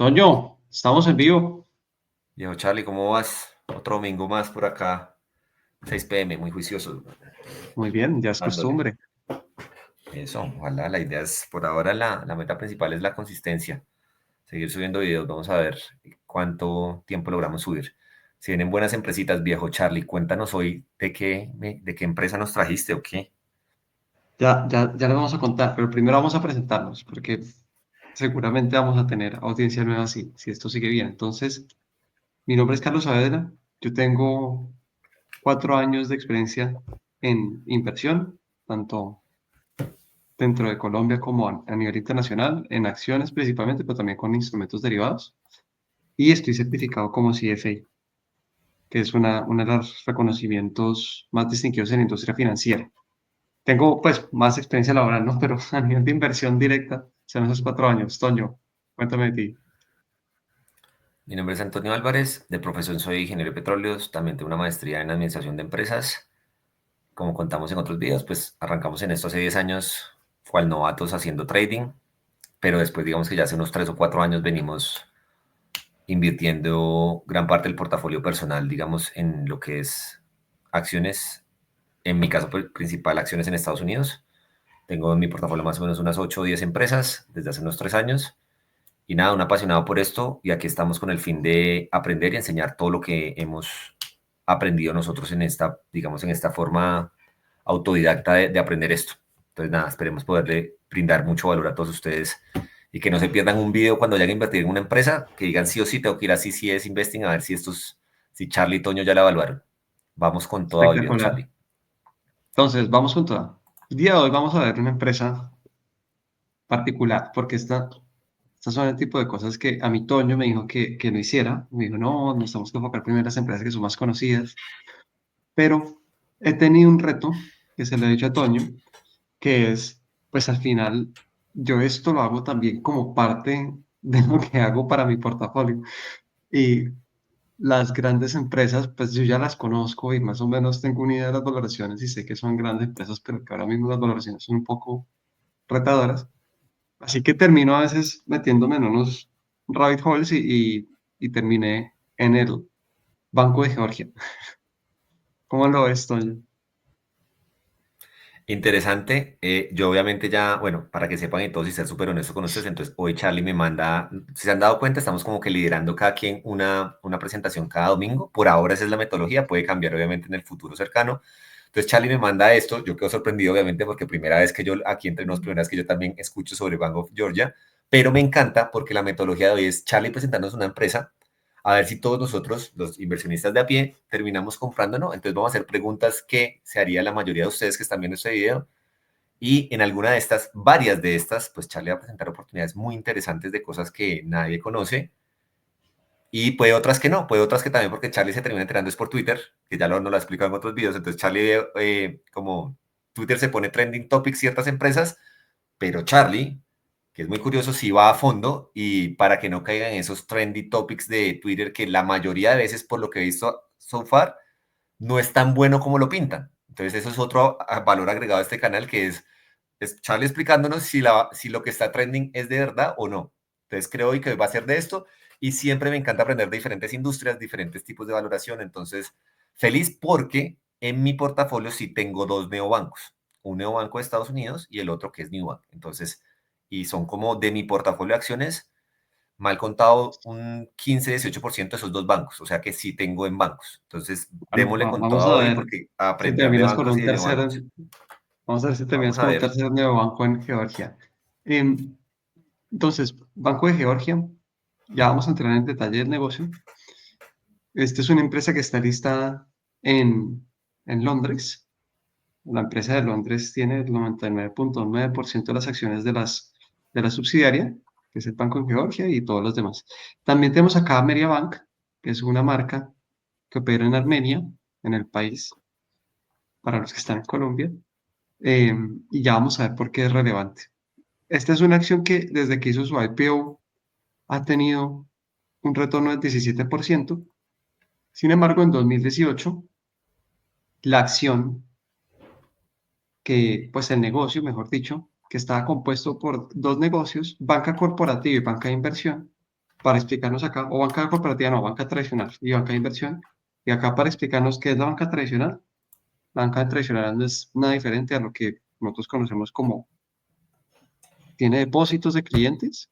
Toño, estamos en vivo. Viejo Charlie, ¿cómo vas? Otro domingo más por acá, 6 p.m., muy juicioso, Muy bien, ya es dándole. costumbre. Eso, ojalá, la idea es, por ahora la meta principal es la consistencia, seguir subiendo videos, vamos a ver cuánto tiempo logramos subir. Si vienen buenas empresitas, viejo Charlie, cuéntanos hoy de qué empresa nos trajiste o qué. Ya les vamos a contar, pero primero vamos a presentarnos, porque seguramente vamos a tener audiencia nueva si esto sigue bien. Entonces, mi nombre es Carlos Saavedra. Yo tengo 4 años de experiencia en inversión, tanto dentro de Colombia como a nivel internacional, en acciones principalmente, pero también con instrumentos derivados. Y estoy certificado como CFA, que es uno de los reconocimientos más distinguidos en la industria financiera. Tengo pues más experiencia laboral, ¿no? Pero a nivel de inversión directa, son esos 4 años. Toño, cuéntame de ti. Mi nombre es Antonio Álvarez, de profesión soy ingeniero de petróleos, también tengo una maestría en administración de empresas. Como contamos en otros videos, pues arrancamos en esto hace 10 años, cual novatos haciendo trading, pero después digamos que ya hace unos 3 o 4 años venimos invirtiendo gran parte del portafolio personal, digamos, en lo que es acciones, en mi caso principal, acciones en Estados Unidos. Tengo en mi portafolio más o menos unas 8 o 10 empresas desde hace unos 3 años. Y nada, un apasionado por esto y aquí estamos con el fin de aprender y enseñar todo lo que hemos aprendido nosotros en esta, digamos, en esta forma autodidacta de aprender esto. Entonces nada, esperemos poderle brindar mucho valor a todos ustedes y que no se pierdan un video cuando vayan a invertir en una empresa, que digan sí o sí, tengo que ir a CCS Investing a ver si Charlie y Toño ya la evaluaron. Vamos con todo hoy, viejo Espectacular. Charlie. Entonces, vamos con toda. El día de hoy vamos a ver una empresa particular, porque estas son el tipo de cosas que a mi Toño me dijo que no hiciera. Me dijo, no, nos tenemos que enfocar primero en las empresas que son más conocidas. Pero he tenido un reto, que se lo he dicho a Toño, que es, pues al final, yo esto lo hago también como parte de lo que hago para mi portafolio. Y las grandes empresas, pues yo ya las conozco y más o menos tengo una idea de las valoraciones y sé que son grandes empresas, pero que ahora mismo las valoraciones son un poco retadoras. Así que termino a veces metiéndome en unos rabbit holes y terminé en el Banco de Georgia. ¿Cómo lo ves, Toño? Interesante. Yo obviamente ya, bueno, para que sepan y todos y ser súper honesto con ustedes, entonces hoy Charlie me manda, si se han dado cuenta, estamos como que liderando cada quien una presentación cada domingo. Por ahora esa es la metodología, puede cambiar obviamente en el futuro cercano. Entonces Charlie me manda esto, yo quedo sorprendido obviamente porque primera vez que yo aquí entre nos, primera vez que yo también escucho sobre Bank of Georgia, pero me encanta porque la metodología de hoy es Charlie presentándonos una empresa a ver si todos nosotros, los inversionistas de a pie, terminamos comprando, ¿no? Entonces vamos a hacer preguntas que se haría la mayoría de ustedes que están viendo este video. Y en alguna de estas, varias de estas, pues Charlie va a presentar oportunidades muy interesantes de cosas que nadie conoce. Y puede otras que no, puede otras que también, porque Charlie se termina enterando es por Twitter, que ya no lo ha explicado en otros videos. Entonces Charlie, como Twitter se pone trending topics ciertas empresas, pero Charlie, que es muy curioso, sí va a fondo y para que no caigan esos trendy topics de Twitter que la mayoría de veces, por lo que he visto so far, no es tan bueno como lo pintan. Entonces eso es otro valor agregado a este canal que es Charlie explicándonos si lo que está trending es de verdad o no. Entonces creo hoy que va a ser de esto y siempre me encanta aprender de diferentes industrias, diferentes tipos de valoración. Entonces, feliz porque en mi portafolio sí tengo dos neobancos, un neobanco de Estados Unidos y el otro que es Newbank. Entonces, y son como de mi portafolio de acciones, mal contado, un 15-18% de esos dos bancos, o sea que sí tengo en bancos. Entonces, Bueno, démosle con vamos todo a hoy ver porque si aprender de terminas con bancos un y de tercer, neobancos. vamos a ver si terminas Vamos a con un ver. tercer neobanco en Georgia. Em, Entonces, Banco de Georgia, ya vamos a entrar en detalle del negocio. Esta es una empresa que está listada en Londres. La empresa de Londres tiene el 99,9% de las acciones de la subsidiaria, que es el Banco de Georgia y todos los demás. También tenemos acá Bank, que es una marca que opera en Armenia, en el país, para los que están en Colombia. eh, y ya vamos a ver por qué es relevante. Esta es una acción que desde que hizo su IPO ha tenido un retorno del 17%. Sin embargo, en 2018, la acción pues el negocio, mejor dicho, que estaba compuesto por dos negocios, banca corporativa y banca de inversión, para explicarnos acá, o banca corporativa, no, banca tradicional y banca de inversión. Y acá para explicarnos qué es la banca tradicional. La banca tradicional no es nada diferente a lo que nosotros conocemos como tiene depósitos de clientes,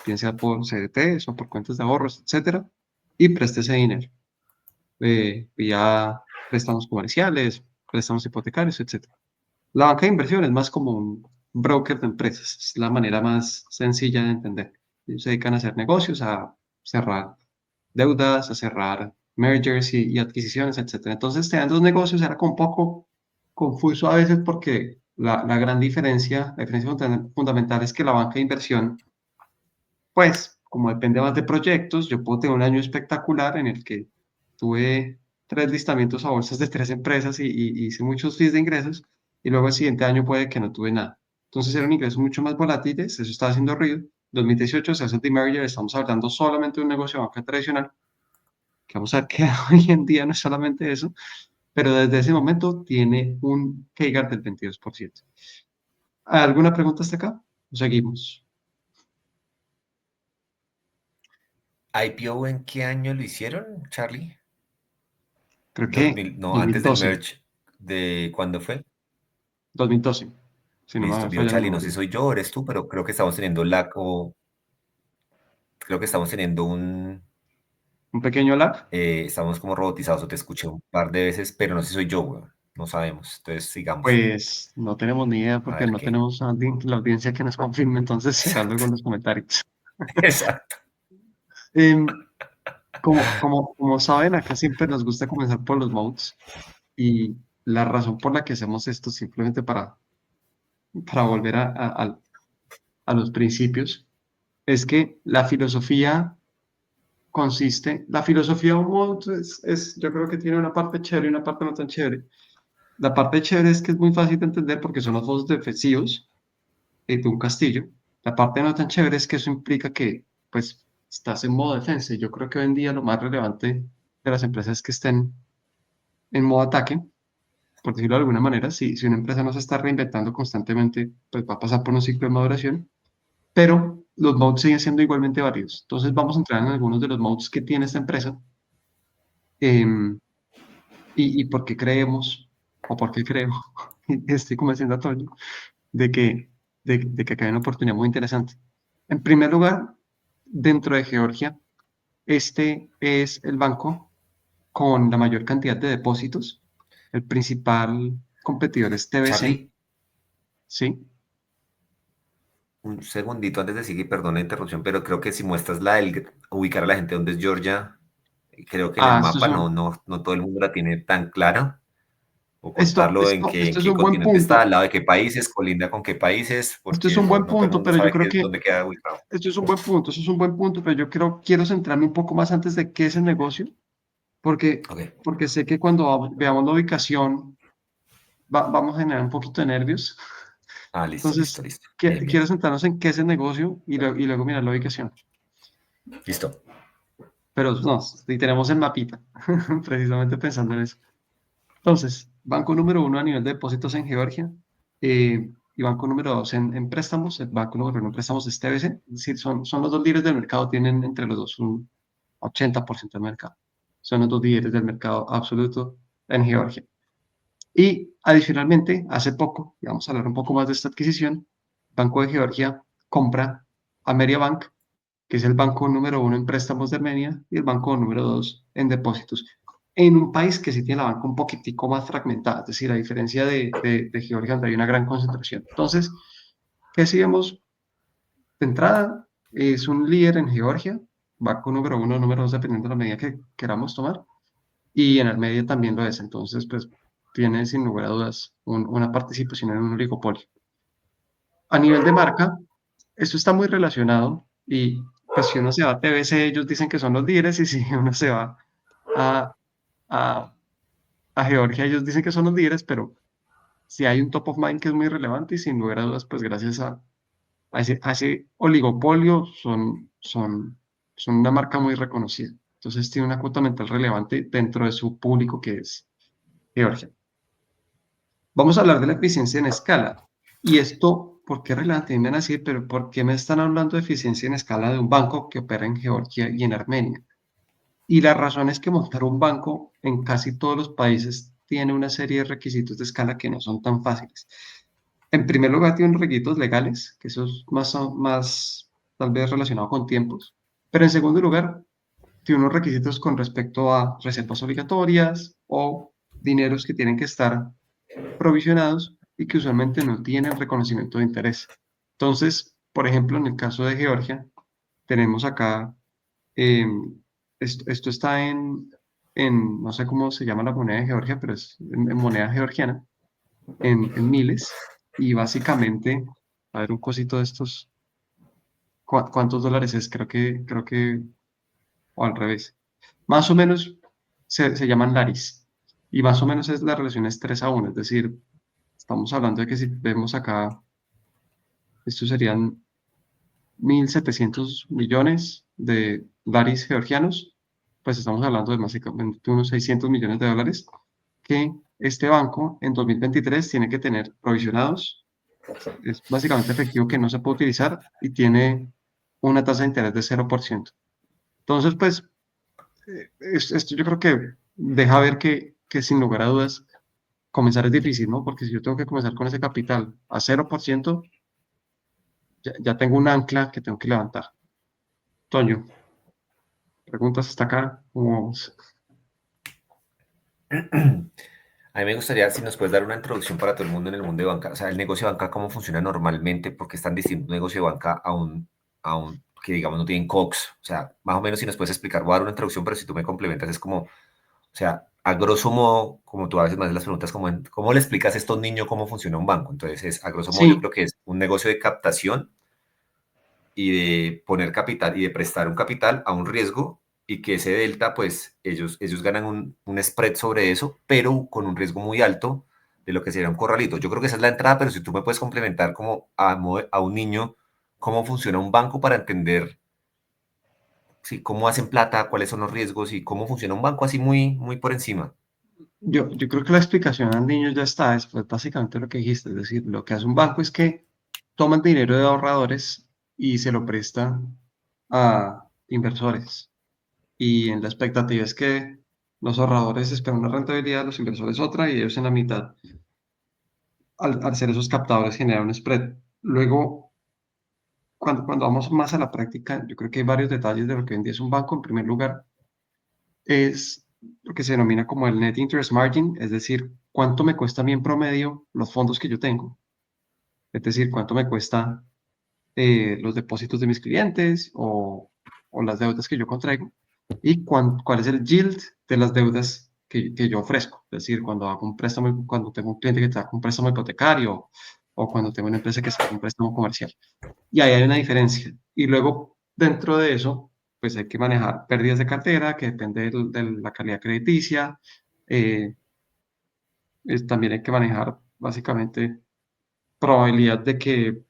bien sea por CDTs o por cuentas de ahorros, etcétera, y presta ese dinero vía préstamos comerciales, préstamos hipotecarios, etcétera. La banca de inversión es más como un broker de empresas, es la manera más sencilla de entender. Ellos se dedican a hacer negocios, a cerrar deudas, a cerrar mergers y adquisiciones, etcétera. Entonces, teniendo dos negocios era como un poco confuso a veces porque la gran diferencia, la diferencia fundamental es que la banca de inversión, pues, como depende más de proyectos, yo puedo tener un año espectacular en el que tuve tres listamientos a bolsas de tres empresas y hice muchos fees de ingresos, y luego el siguiente año puede que no tuve nada. Entonces eran ingresos mucho más volátiles, eso estaba haciendo ruido. 2018 se hace el demerger, estamos hablando solamente de un negocio de banca tradicional, que vamos a ver que hoy en día no es solamente eso, pero desde ese momento tiene un CAGR del 22%. ¿Alguna pregunta hasta acá? Seguimos. ¿IPO en qué año lo hicieron, Charlie? Creo que 2000, no, antes del 2012, merge, ¿de cuándo fue? 2012, si no Listo, me vio falla la Charlie, no sé memoria. si soy yo o eres tú, pero creo que estamos teniendo lag o creo que estamos teniendo Un pequeño lag. estamos como robotizados o te escuché un par de veces, pero no sé si soy yo, weón. No sabemos. Entonces sigamos. Pues no tenemos ni idea A porque ver no qué. tenemos a la audiencia que nos confirme, entonces será luego Exacto, en los comentarios. exacto. Em, como saben, acá siempre nos gusta comenzar por los modes y la razón por la que hacemos esto simplemente para volver a los principios es que la filosofía la filosofía de un mode yo creo que tiene una parte chévere y una parte no tan chévere. La parte chévere es que es muy fácil de entender porque son los modos defensivos de un castillo. La parte no tan chévere es que eso implica que, pues, estás en modo defensa. Y yo creo que hoy en día lo más relevante de las empresas es que estén en modo ataque, por decirlo de alguna manera. Si una empresa no se está reinventando constantemente, pues va a pasar por un ciclo de maduración, pero los modes siguen siendo igualmente válidos. Entonces vamos a entrar en algunos de los modes que tiene esta empresa em, y por qué creemos, o por qué creo, y estoy convenciendo a Toño, de que, de que acá hay una oportunidad muy interesante. En primer lugar, dentro de Georgia, este es el banco con la mayor cantidad de depósitos. El principal competidor es TBC, Charlie, ¿sí? un segundito antes de seguir, perdón la interrupción, pero creo que si muestras la del ubicar a la gente donde es Georgia, creo que en el Ah, esto es mapa no todo el mundo la tiene tan clara. O esto, contarlo esto, en esto es qué un buen continente está, al punto. lado de qué países, colinda con qué países, Esto es porque un buen todo el punto, mundo pero yo sabe creo que dónde queda ubicado. esto es un buen punto, eso es un buen punto, pero yo quiero centrarme un poco más antes de qué es el negocio, porque, Ok. porque sé que cuando veamos la ubicación vamos a generar un poquito de nervios. Ah, listo, listo, Entonces, listo. Bien, bien. quiero centrarnos en qué es el negocio y luego mirar la ubicación. Listo. Pero no, y tenemos el mapita, precisamente pensando en eso. Entonces, banco número uno a nivel de depósitos en Georgia y banco número dos en préstamos. El banco número uno en préstamos es TBC, es decir, son los dos líderes del mercado, tienen entre los dos un 80% del mercado. Son los dos líderes del mercado absoluto en Georgia. Y adicionalmente, hace poco, y vamos a hablar un poco más de esta adquisición, Banco de Georgia compra Ameriabank, que es el banco número uno en préstamos de Armenia y el banco número dos en depósitos, en un país que sí tiene la banca un poquitico más fragmentada, es decir, a diferencia de Georgia, donde hay una gran concentración. Entonces, ¿qué decimos? De entrada, es un líder en Georgia, banco número uno, número dos, dependiendo de la medida que queramos tomar, y en Armenia también lo es. Entonces, pues, tiene sin lugar a dudas una participación en un oligopolio. A nivel de marca, esto está muy relacionado y pues si uno se va a TBC, ellos dicen que son los líderes y si uno se va a, a, a Georgia, ellos dicen que son los líderes, pero si hay un top of mind que es muy relevante y sin lugar a dudas, pues gracias a ese oligopolio son una marca muy reconocida. Entonces tiene una cuota mental relevante dentro de su público que es Georgia. Vamos a hablar de la eficiencia en escala. Y esto ¿por qué es relevante? Y me van a decir, pero ¿por qué me están hablando de eficiencia en escala de un banco que opera en Georgia y en Armenia? Y la razón es que montar un banco en casi todos los países tiene una serie de requisitos de escala que no son tan fáciles. En primer lugar, tiene unos requisitos legales, que eso es más tal vez relacionado con tiempos. Pero en segundo lugar, tiene unos requisitos con respecto a reservas obligatorias o dineros que tienen que estar provisionados y que usualmente no tienen reconocimiento de interés. Entonces, por ejemplo, en el caso de Georgia, tenemos acá, eh, esto está no sé cómo se llama la moneda de Georgia, pero es en moneda georgiana, en miles, y básicamente, a ver un cosito de estos, ¿cuántos dólares es? O al revés. Más o menos se llaman laris, y más o menos es la relación es 3 a 1, es decir, estamos hablando de que si vemos acá, estos serían 1.700 millones de laris georgianos, pues estamos hablando de básicamente unos 600 millones de dólares que este banco en 2023 tiene que tener provisionados. Es básicamente efectivo que no se puede utilizar y tiene una tasa de interés de 0%. Entonces, pues, esto yo creo que deja ver que sin lugar a dudas comenzar es difícil, ¿no? Porque si yo tengo que comenzar con ese capital a 0%, ya tengo un ancla que tengo que levantar. Toño, preguntas hasta acá. ¿Cómo vamos? A mí me gustaría si nos puedes dar una introducción para todo el mundo en el mundo de banca, o sea, el negocio de banca, cómo funciona normalmente, porque es tan distinto un negocio de banca a un que digamos no tienen COX, o sea, más o menos si nos puedes explicar, voy a dar una introducción, pero si tú me complementas es como, o sea, a grosso modo, como tú a veces me haces las preguntas, como ¿cómo le explicas a estos niños cómo funciona un banco? Entonces, a grosso modo yo Sí, creo que es un negocio de captación y de poner capital y de prestar un capital a un riesgo y que ese delta, pues ellos ganan un spread sobre eso, pero con un riesgo muy alto de lo que sería un corralito. Yo creo que esa es la entrada, pero si tú me puedes complementar como a un niño cómo funciona un banco para entender sí, cómo hacen plata, cuáles son los riesgos y cómo funciona un banco así muy, muy por encima. yo creo que la explicación al niño ya está, es pues, básicamente lo que dijiste, es decir, lo que hace un banco es que toma el dinero de ahorradores y se lo presta a inversores. Y en la expectativa es que los ahorradores esperan una rentabilidad, los inversores otra, y ellos en la mitad, al ser esos captadores, generan un spread. Luego, cuando vamos más a la práctica, yo creo que hay varios detalles de lo que hoy en día es un banco. En primer lugar, es lo que se denomina como el net interest margin, es decir, cuánto me cuesta a mí en promedio los fondos que yo tengo, es decir, cuánto me cuesta los depósitos de mis clientes o las deudas que yo contraigo y cuál es el yield de las deudas que yo ofrezco. Es decir, cuando hago un préstamo, cuando tengo un cliente que te da un préstamo hipotecario o cuando tengo una empresa que saca un préstamo comercial. Y ahí hay una diferencia. Y luego, dentro de eso, pues hay que manejar pérdidas de cartera, que depende de la calidad crediticia. eh, También hay que manejar básicamente probabilidad de que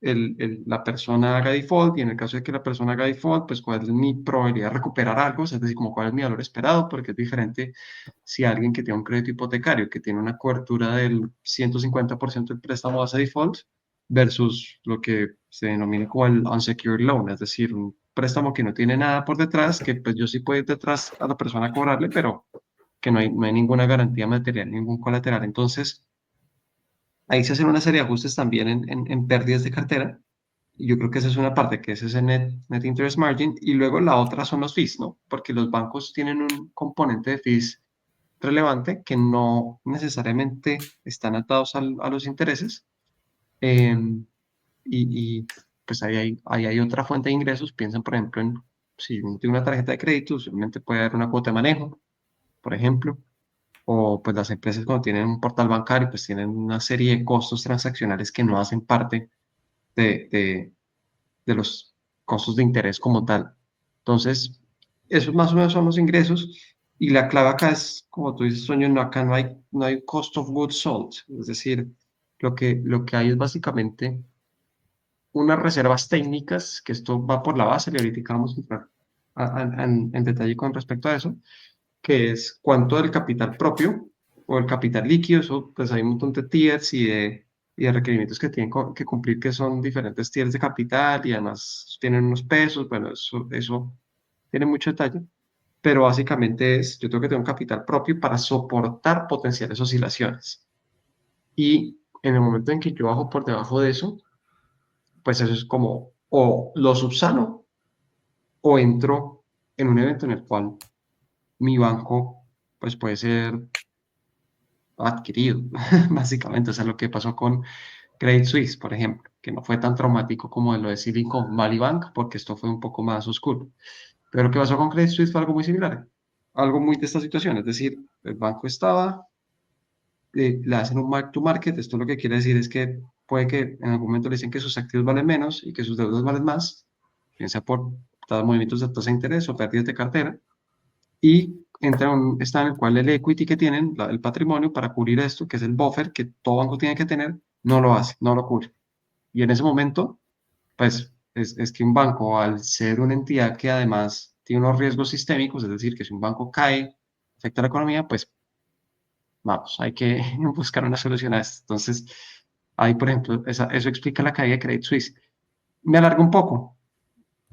la persona haga default y en el caso de que la persona haga default, pues cuál es mi probabilidad de recuperar algo, es decir, como cuál es mi valor esperado, porque es diferente si alguien que tiene un crédito hipotecario que tiene una cobertura del 150% del préstamo hace default versus lo que se denomina como el unsecured loan, es decir, un préstamo que no tiene nada por detrás, que pues yo sí puedo ir detrás a la persona a cobrarle, pero que no hay ninguna garantía material, ningún colateral. Entonces, ahí se hacen una serie de ajustes también en pérdidas de cartera. Y yo creo que esa es una parte, que ese es el net interest margin. Y luego la otra son los fees, ¿no? Porque los bancos tienen un componente de fees relevante que no necesariamente están atados a los intereses. eh, y pues ahí hay otra fuente de ingresos. Piensan, por ejemplo, en si uno tiene una tarjeta de crédito, usualmente puede haber una cuota de manejo, por ejemplo. O pues las empresas cuando tienen un portal bancario, pues tienen una serie de costos transaccionales que no hacen parte de, de, de los costos de interés como tal. Entonces, esos más o menos son los ingresos. Y la clave acá es, como tú dices, Soño, no, acá no hay cost of goods sold. Es decir, lo que hay es básicamente unas reservas técnicas, que esto va por la base, y ahorita vamos a entrar en detalle con respecto a eso, que es cuánto del capital propio o el capital líquido, eso pues hay un montón de tiers y de y de requerimientos que tienen que cumplir, que son diferentes tiers de capital y además tienen unos pesos, bueno, eso tiene mucho detalle, pero básicamente es, yo tengo que tener un capital propio para soportar potenciales oscilaciones. Y en el momento en que yo bajo por debajo de eso, pues eso es como o lo subsano o entro en un evento en el cual mi banco pues puede ser adquirido, básicamente. O sea, lo que pasó con Credit Suisse, por ejemplo, que no fue tan traumático como lo de Silicon Valley Bank, porque esto fue un poco más oscuro. Pero lo que pasó con Credit Suisse fue algo muy similar, algo muy de esta situación. Es decir, el banco estaba, le hacen un mark to market. Esto lo que quiere decir es que puede que en algún momento le dicen que sus activos valen menos y que sus deudas valen más, bien sea por movimientos de tasa de interés o pérdidas de cartera, y entra en un estado en el cual el equity que tienen, el patrimonio para cubrir esto, que es el buffer que todo banco tiene que tener, no lo hace, no lo cubre. Y en ese momento, pues es que un banco, al ser una entidad que además tiene unos riesgos sistémicos, es decir, que si un banco cae, afecta a la economía, pues vamos, hay que buscar una solución a esto. Entonces, ahí, por ejemplo, eso explica la caída de Credit Suisse. Me alargo un poco,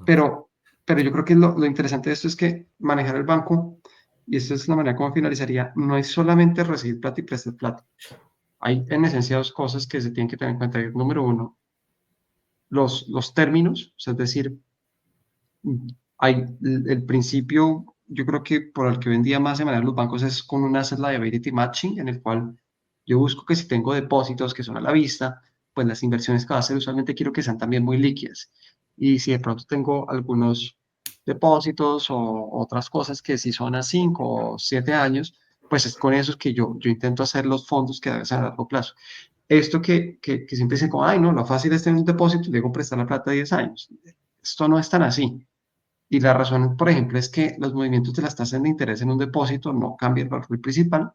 pero, pero yo creo que lo interesante de esto es que manejar el banco, y esta es la manera como finalizaría, no es solamente recibir plata y prestar plata. Hay en esencia dos cosas que se tienen que tener en cuenta. Número uno, los términos, o sea, es decir, hay el principio, yo creo que por el que hoy en día más se manejan los bancos es con un asset liability matching, en el cual yo busco que si tengo depósitos que son a la vista, pues las inversiones que voy a hacer usualmente quiero que sean también muy líquidas. Y si de pronto tengo algunos depósitos o otras cosas que si son a 5 o 7 años, pues es con esos que yo intento hacer los fondos que hagan a largo plazo. Esto que siempre dicen como, ay, no, lo fácil es tener un depósito y luego prestar la plata a 10 años. Esto no es tan así. Y la razón, por ejemplo, es que los movimientos de las tasas de interés en un depósito no cambian el valor principal,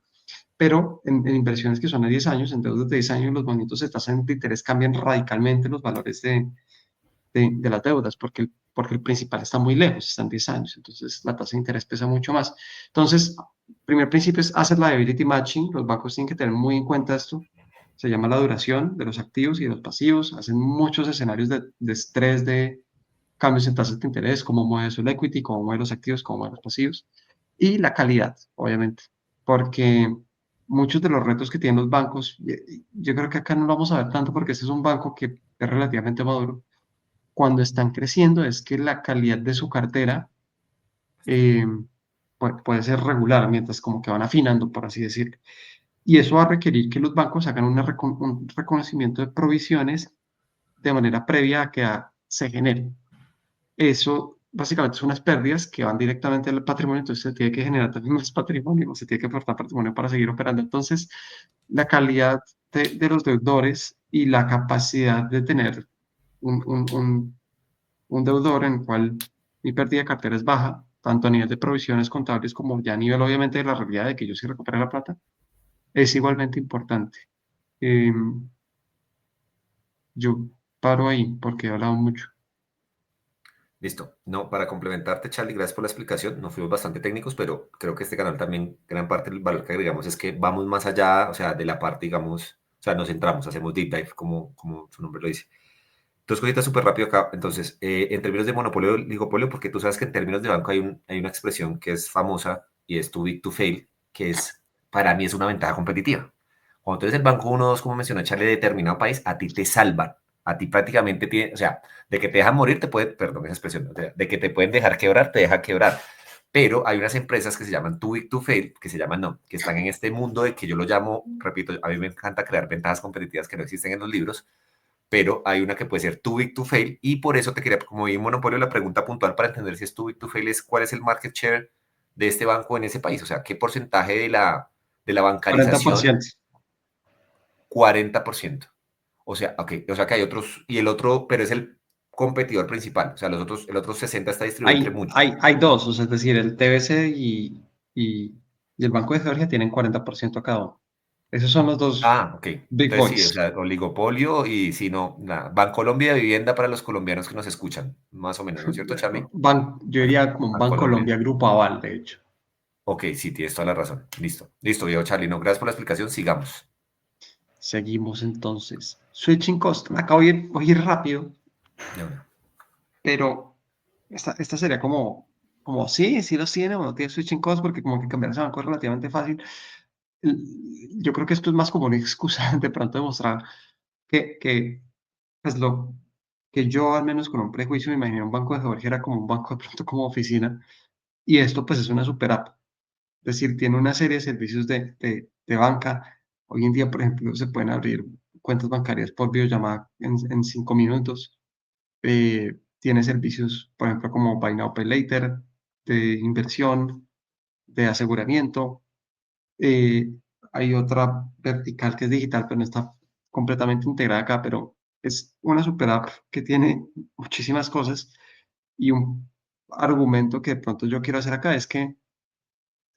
pero en inversiones que son a 10 años, en deudas de 10 años, los movimientos de tasa de interés cambian radicalmente los valores de las deudas, porque el principal está muy lejos, están 10 años, entonces la tasa de interés pesa mucho más. Entonces, primer principio es hacer liability matching, los bancos tienen que tener muy en cuenta esto, se llama la duración de los activos y de los pasivos, hacen muchos escenarios de estrés de cambios en tasas de interés, cómo mueve eso el equity, cómo mueve los activos, cómo mueve los pasivos, y la calidad, obviamente, porque muchos de los retos que tienen los bancos, yo creo que acá no lo vamos a ver tanto porque este es un banco que es relativamente maduro, cuando están creciendo es que la calidad de su cartera eh, puede ser regular, mientras como que van afinando, por así decirlo. Y eso va a requerir que los bancos hagan un reconocimiento de provisiones de manera previa a que se genere. Eso básicamente son unas pérdidas que van directamente al patrimonio, entonces se tiene que generar también más patrimonio, se tiene que aportar patrimonio para seguir operando. Entonces, la calidad de los deudores y la capacidad de tener un deudor en el cual mi pérdida de cartera es baja, tanto a nivel de provisiones contables como ya a nivel obviamente de la realidad de que yo sí recupere la plata, es igualmente importante. Eh, yo paro ahí porque he hablado mucho. Listo. No, para complementarte, Charlie, gracias por la explicación. Nos fuimos bastante técnicos, pero creo que este canal también, gran parte del valor que agregamos es que vamos más allá, o sea, de la parte, digamos, o sea, nos centramos, hacemos deep dive, como su nombre lo dice. Dos cositas súper rápido acá. Entonces, en términos de monopolio, oligopolio, porque tú sabes que en términos de banco hay una expresión que es famosa y es too big to fail, que es, para mí es una ventaja competitiva. Cuando tú eres el banco uno o 2, como mencionó Charlie, de determinado país, a ti te salvan. A ti prácticamente, tiene, o sea, de que te dejan morir, te puede, perdón esa expresión, o sea, de que te pueden dejar quebrar, te deja quebrar. Pero hay unas empresas que se llaman too big to fail, que se llaman no, que están en este mundo de que yo lo llamo, repito, a mí me encanta crear ventajas competitivas que no existen en los libros, pero hay una que puede ser too big to fail y por eso te quería, como vi en Monopolio, la pregunta puntual para entender si es too big to fail es cuál es el market share de este banco en ese país, o sea, qué porcentaje de la bancarización, 40%. 40%. O sea, okay, o sea que hay otros, y el otro, pero es el competidor principal, o sea, los otros, el otro 60 está distribuido entre muchos. Hay dos, o sea, es decir, el TBC y el Banco de Georgia tienen 40% cada uno. Esos son los dos Ah, ok. big Entonces sí, o boys. sea, oligopolio y si no, nada. Bancolombia de vivienda para los colombianos que nos escuchan, más o menos, ¿no es cierto, Charlie? Yo diría como un Bancolombia. Bancolombia Grupo Aval, de hecho. Ok, sí, tienes toda la razón. Listo. Listo, viejo Charlie. No, gracias por la explicación. Sigamos. Seguimos entonces. Switching cost. Me acabo voy a ir rápido, De una. pero esta sería como sí, sí los tiene o no tiene switching cost, porque como que cambiar ese banco es relativamente fácil. Yo creo que esto es más como una excusa de pronto demostrar que pues lo que yo al menos con un prejuicio me imaginé un banco de Georgia era como un banco de pronto como oficina, y esto pues es una super app. Es decir, tiene una serie de servicios de banca. Hoy en día, por ejemplo, se pueden abrir cuentas bancarias por videollamada en 5 minutos. Tiene servicios, por ejemplo, como Buy Now, Pay Later, de inversión, de aseguramiento. Eh, Hay otra vertical que es digital, pero no está completamente integrada acá, pero es una super app que tiene muchísimas cosas. Y un argumento que de pronto yo quiero hacer acá es que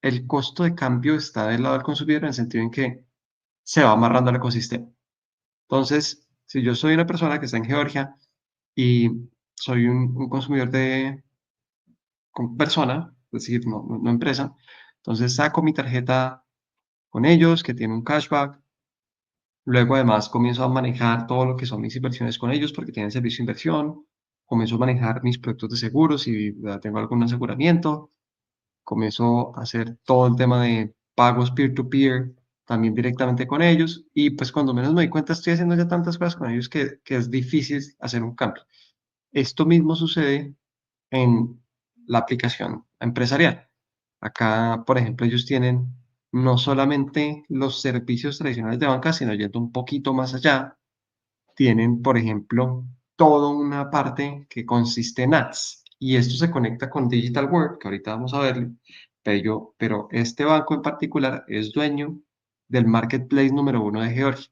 el costo de cambio está del lado del consumidor en el sentido en que se va amarrando al ecosistema. Entonces, si yo soy una persona que está en Georgia y soy un consumidor con persona, es decir, no empresa, entonces saco mi tarjeta con ellos, que tiene un cashback. Luego, además, comienzo a manejar todo lo que son mis inversiones con ellos porque tienen servicio de inversión. Comienzo a manejar mis productos de seguros si tengo algún aseguramiento. Comienzo a hacer todo el tema de pagos peer-to-peer también directamente con ellos. Y pues cuando menos me doy cuenta, estoy haciendo ya tantas cosas con ellos que es difícil hacer un cambio. Esto mismo sucede en la aplicación empresarial. Acá, por ejemplo, ellos tienen no solamente los servicios tradicionales de banca, sino yendo un poquito más allá, tienen, por ejemplo, toda una parte que consiste en ads. Y esto se conecta con Digital World, que ahorita vamos a verlo. Pero este banco en particular es dueño del marketplace número uno de Georgia.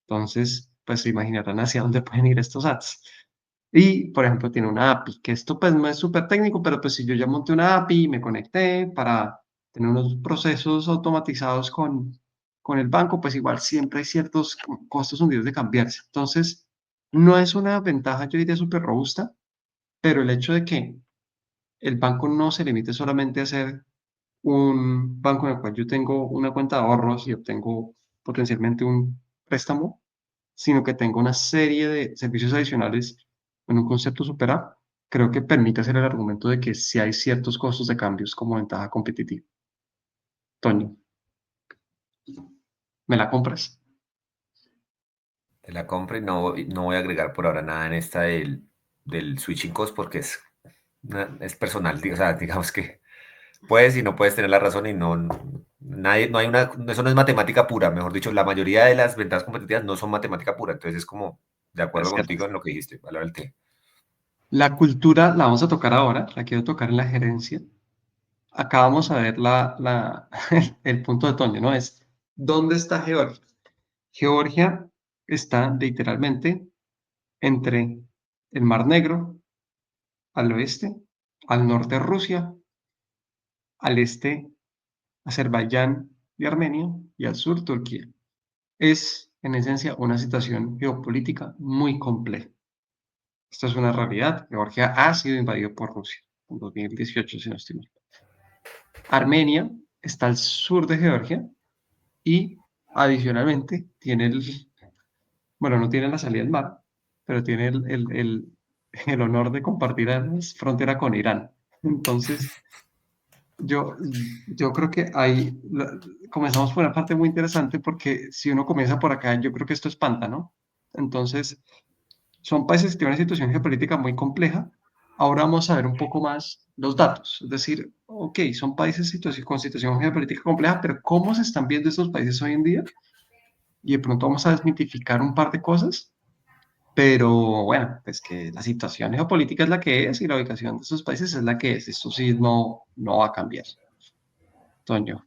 Entonces, pues se imaginarán hacia dónde pueden ir estos ads. Y, por ejemplo, tiene una API, que esto pues no es súper técnico, pero pues si yo ya monté una API, me conecté para tener unos procesos automatizados con el banco, pues igual siempre hay ciertos costos hundidos de cambiarse. Entonces, no es una ventaja, yo diría, súper robusta, pero el hecho de que el banco no se limite solamente a ser un banco en el cual yo tengo una cuenta de ahorros y obtengo potencialmente un préstamo, sino que tengo una serie de servicios adicionales en un concepto super app, creo que permite hacer el argumento de que si hay ciertos costos de cambios como ventaja competitiva. Toño, ¿me la compras? Te la compro y no voy a agregar por ahora nada en esta del switching cost porque es personal, o sea, digamos que puedes y no puedes tener la razón y nadie, no hay eso no es matemática pura, mejor dicho, la mayoría de las ventajas competitivas no son matemática pura, entonces es como de Es acuerdo cierto. contigo en lo que dijiste, a la del té. La cultura la vamos a tocar ahora, la quiero tocar en la gerencia. Acá vamos a ver el punto de Toño, ¿no? Es, ¿dónde está Georgia? Georgia está literalmente entre el Mar Negro, al oeste, al norte Rusia, al este Azerbaiyán y Armenia, y al sur Turquía. Es, en esencia, una situación geopolítica muy compleja. Esto es una realidad. Georgia ha sido invadido por Rusia en 2018, si no estoy mal. Armenia está al sur de Georgia y adicionalmente tiene bueno, no tiene la salida al mar, pero tiene el honor de compartir además frontera con Irán. Entonces, Yo, yo creo que ahí comenzamos por una parte muy interesante porque si uno comienza por acá, yo creo que esto espanta, ¿no? Entonces, son países que tienen una situación geopolítica muy compleja. Ahora vamos a ver un poco más los datos. Es decir, ok, son países con situación geopolítica compleja, pero ¿cómo se están viendo estos países hoy en día? Y de pronto vamos a desmitificar un par de cosas, pero bueno, pues que la situación geopolítica es la que es y la ubicación de esos países es la que es. Esto sí no va a cambiar. Toño.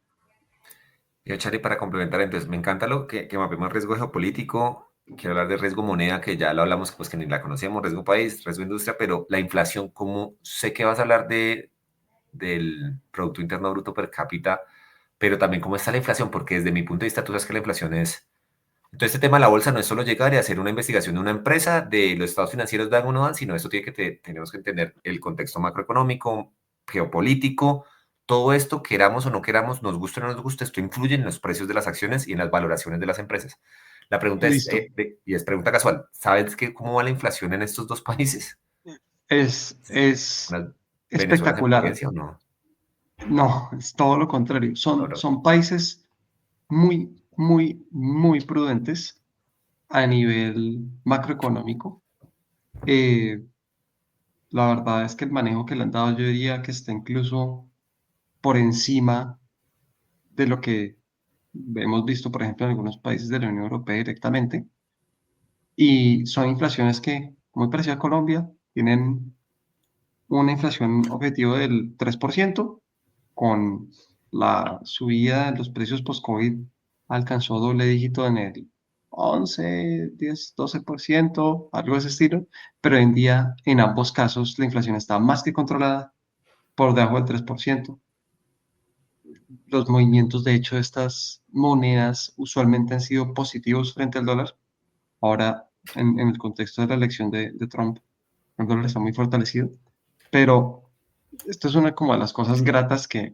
Y Charlie, para complementar, entonces me encanta lo que mapeamos riesgo geopolítico, quiero hablar de riesgo moneda, que ya lo hablamos, pues que ni la conocíamos, riesgo país, riesgo industria, pero la inflación, como sé que vas a hablar del Producto Interno Bruto per cápita, pero también cómo está la inflación, porque desde mi punto de vista tú sabes que la inflación es... Entonces este tema de la bolsa no es solo llegar y hacer una investigación de una empresa, de los estados financieros dan o no dan, sino eso tiene tenemos que entender el contexto macroeconómico, geopolítico, todo esto, queramos o no queramos, nos guste o no nos guste, esto influye en los precios de las acciones y en las valoraciones de las empresas. La pregunta es, Listo. y es pregunta casual, ¿sabes cómo va la inflación en estos dos países? Es ¿Las- ¿Venezuela se espectacular. potencia o no? No, es todo lo contrario. Son, Ahora, son países muy, muy, muy prudentes a nivel macroeconómico. Eh, la verdad es que el manejo que le han dado yo diría que está incluso por encima de lo que hemos visto, por ejemplo, en algunos países de la Unión Europea directamente. Y son inflaciones que, muy parecidas a Colombia, tienen una inflación objetivo del 3%, con la subida de los precios post-COVID alcanzó doble dígito en el 11, 10, 12%, algo de ese estilo, pero hoy en día en ambos casos la inflación está más que controlada por debajo del 3%. Los movimientos, de hecho, de estas monedas usualmente han sido positivos frente al dólar. Ahora, en el contexto de la elección de Trump, el dólar está muy fortalecido, pero esto es una como de las cosas gratas que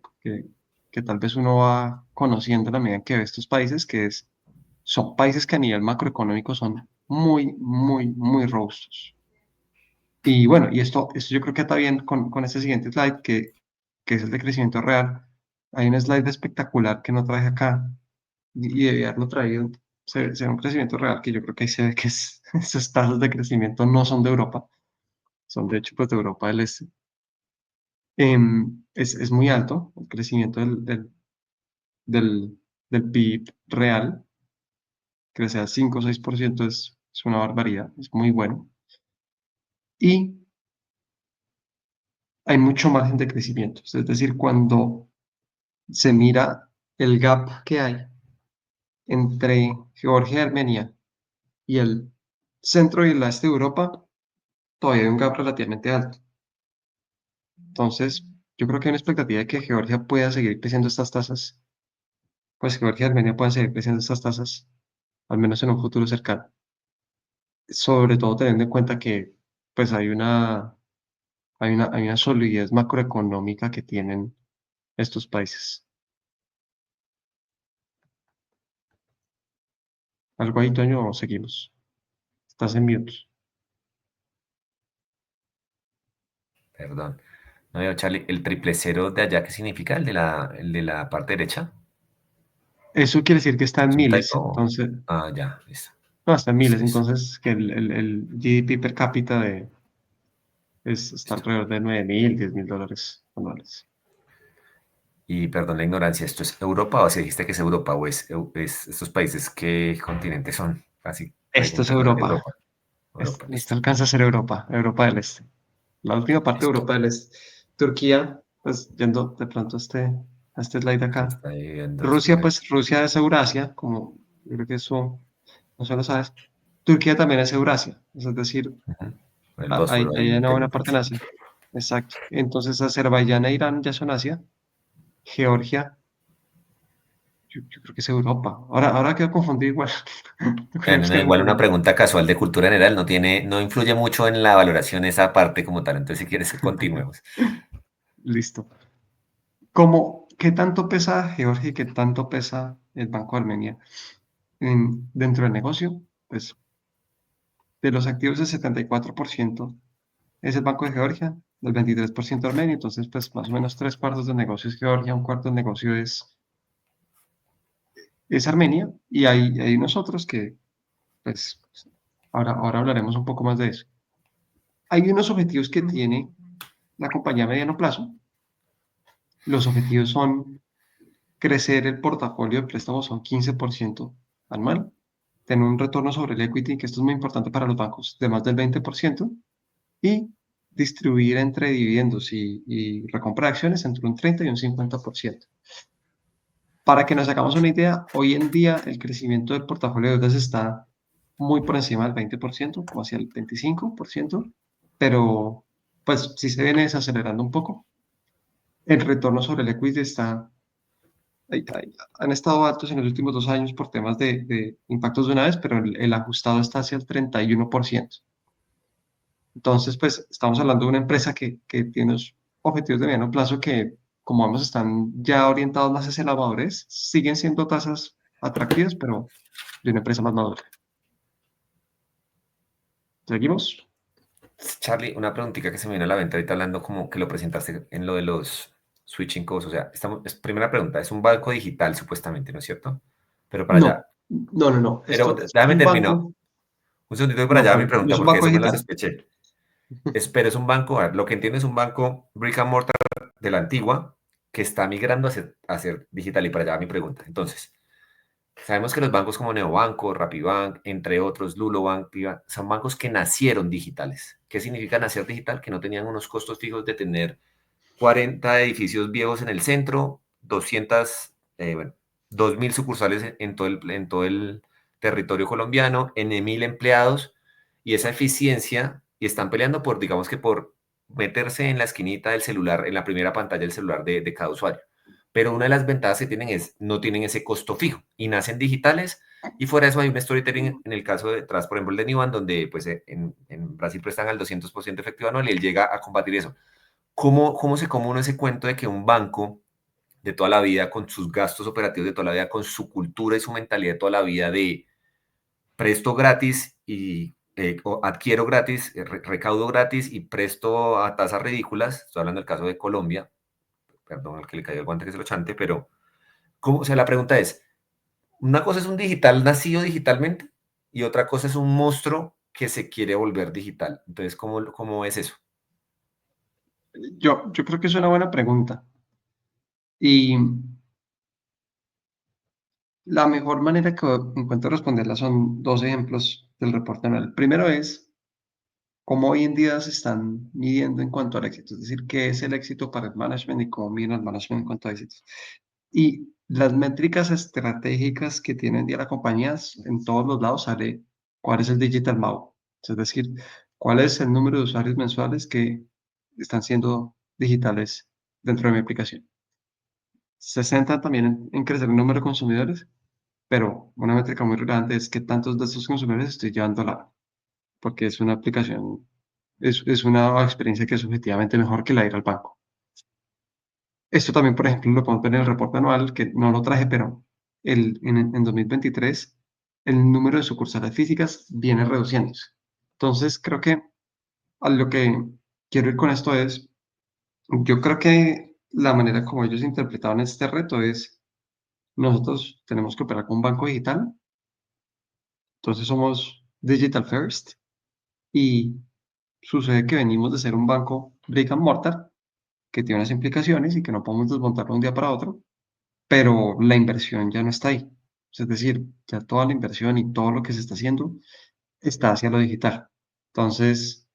tal vez uno va conociendo a la medida que ve estos países, son países que a nivel macroeconómico son muy, muy, muy robustos. Y bueno, y esto yo creo que está bien con este siguiente slide, que es el de crecimiento real. Hay un slide espectacular que no traje acá y debí haberlo traído. Se ve un crecimiento real que yo creo que ahí se ve que esas tasas de crecimiento no son de Europa, son de hecho pues de Europa del Este. Es muy alto el crecimiento del, del PIB real, crece a 5 o 6% es una barbaridad, es muy bueno. Y hay mucho margen de crecimiento, es decir, cuando se mira el gap que hay entre Georgia y Armenia y el centro y el este de Europa, todavía hay un gap relativamente alto. Entonces, yo creo que hay una expectativa de que Georgia pueda seguir creciendo estas tasas, pues Georgia y Armenia puedan seguir creciendo estas tasas, al menos en un futuro cercano. Sobre todo teniendo en cuenta que pues hay una solidez macroeconómica que tienen estos países. ¿Algo ahí, Toño, o seguimos? Estás en mute. perdón. No veo, Charlie, el triple cero de allá, ¿qué significa? El de la parte derecha. Eso quiere decir que está en ¿Es un miles, typo? entonces, Ah, ya, listo. no, está en Listo, miles, listo, entonces que el GDP per cápita está listo. alrededor de 9.000, $10.000 anuales. Y perdón la ignorancia, ¿esto es Europa o si dijiste que es Europa o es estos países qué continentes son? Así Esto es pregunta, ¿no? Europa. Europa, Europa, Esto listo. alcanza a ser Europa, Europa del Este. La última parte de Listo. Europa del Este. Turquía, pues yendo de pronto a este slide acá. Está dividiendo su Rusia, primer. pues Rusia es Eurasia, como yo creo que eso no solo sabes. Turquía también es Eurasia, es decir, Ujú. El hay, Bósforo hay ahí una buena parte en pendientes. Asia. Exacto. Entonces, Azerbaiyán e Irán ya son Asia. Georgia, yo creo que es Europa. Ahora quedo confundido igual. Tenemos No, que igual una revisar. pregunta casual de cultura general no influye mucho en la valoración esa parte como tal. Entonces, si quieres, continuemos. Listo. ¿Qué tanto pesa Georgia y qué tanto pesa el Banco de Armenia dentro del negocio? Pues de los activos el 74% es el Banco de Georgia, del 23% Armenia, entonces pues más o menos tres cuartos del negocio es Georgia, un cuarto del negocio es Armenia, y hay unos otros que pues ahora hablaremos un poco más de eso. Hay unos objetivos que tiene la compañía a mediano plazo. Los objetivos son crecer el portafolio de préstamos a un 15% anual, tener un retorno sobre el equity, que esto es muy importante para los bancos, de más del 20%, y distribuir entre dividendos y recompra de acciones entre un 30 y un 50%. Para que nos hagamos una idea, hoy en día el crecimiento del portafolio de deudas está muy por encima del 20%, como hacia el 25%, pero pues sí se viene desacelerando un poco. El retorno sobre el equity han estado altos en los últimos 2 años por temas de impactos de una vez, pero el ajustado está hacia el 31%. Entonces, pues estamos hablando de una empresa que tiene unos objetivos de mediano plazo que, como vemos, están ya orientados más hacia la madurez. Siguen siendo tasas atractivas, pero de una empresa más madura. ¿Seguimos? Charlie, una preguntita que se me vino a la mente ahorita hablando como que lo presentaste en lo de los switching codes. O sea, primera pregunta, es un banco digital supuestamente, ¿no es cierto? Pero para allá, No, no, no, no. pero Esto es déjame un terminar. banco. Un segundito para No, allá mi pero no pregunta, es un porque banco eso me lo digital. sospeché. Pero es un banco, a ver, lo que entiendo es un banco brick and mortar de la antigua que está migrando a ser digital y para allá va mi pregunta. Entonces, sabemos que los bancos como Neobanco, Rapibank, entre otros, Lulobank, son bancos que nacieron digitales. ¿Qué significa nacer digital? Que no tenían unos costos fijos de tener 40 edificios viejos en el centro, 200, bueno, 2.000 sucursales en todo el territorio colombiano, en 1.000 empleados, y esa eficiencia, y están peleando por, digamos que por meterse en la esquinita del celular, en la primera pantalla del celular de cada usuario. Pero una de las ventajas que tienen es, no tienen ese costo fijo, y nacen digitales, y fuera de eso hay un storytelling en el caso de tras, por ejemplo, el de Nivan, donde pues en Brasil prestan al 200% efectivo anual y él llega a combatir eso. ¿Cómo se come uno ese cuento de que un banco de toda la vida, con sus gastos operativos de toda la vida, con su cultura y su mentalidad de toda la vida de presto gratis y o adquiero gratis, recaudo gratis y presto a tasas ridículas? Estoy hablando del caso de Colombia, perdón al que le cayó el guante que se lo chante, pero ¿cómo? O sea, la pregunta es, una cosa es un digital nacido digitalmente y otra cosa es un monstruo que se quiere volver digital. Entonces, ¿cómo es eso? Yo creo que es una buena pregunta. Y la mejor manera que encuentro de responderla son dos ejemplos del reporte anual. El primero es cómo hoy en día se están midiendo en cuanto al éxito, es decir, qué es el éxito para el management y cómo miden el management en cuanto a éxitos. Y las métricas estratégicas que tiene hoy en día la compañía, en todos los lados sale cuál es el digital MAU, es decir, cuál es el número de usuarios mensuales que están siendo digitales dentro de mi aplicación. Se centra también en crecer el número de consumidores, pero una métrica muy relevante es qué tantos de estos consumidores estoy llevando a la app, porque es una aplicación, es una experiencia que es objetivamente mejor que la de ir al banco. Esto también, por ejemplo, lo podemos ver en el reporte anual, que no lo traje, pero en 2023 el número de sucursales físicas viene reduciéndose. Entonces, creo que a lo que quiero ir con esto es, yo creo que la manera como ellos interpretaban este reto es, nosotros tenemos que operar con un banco digital, entonces somos digital first, y sucede que venimos de ser un banco brick and mortar, que tiene unas implicaciones y que no podemos desmontarlo de un día para otro, pero la inversión ya no está ahí. Es decir, ya toda la inversión y todo lo que se está haciendo está hacia lo digital. Entonces,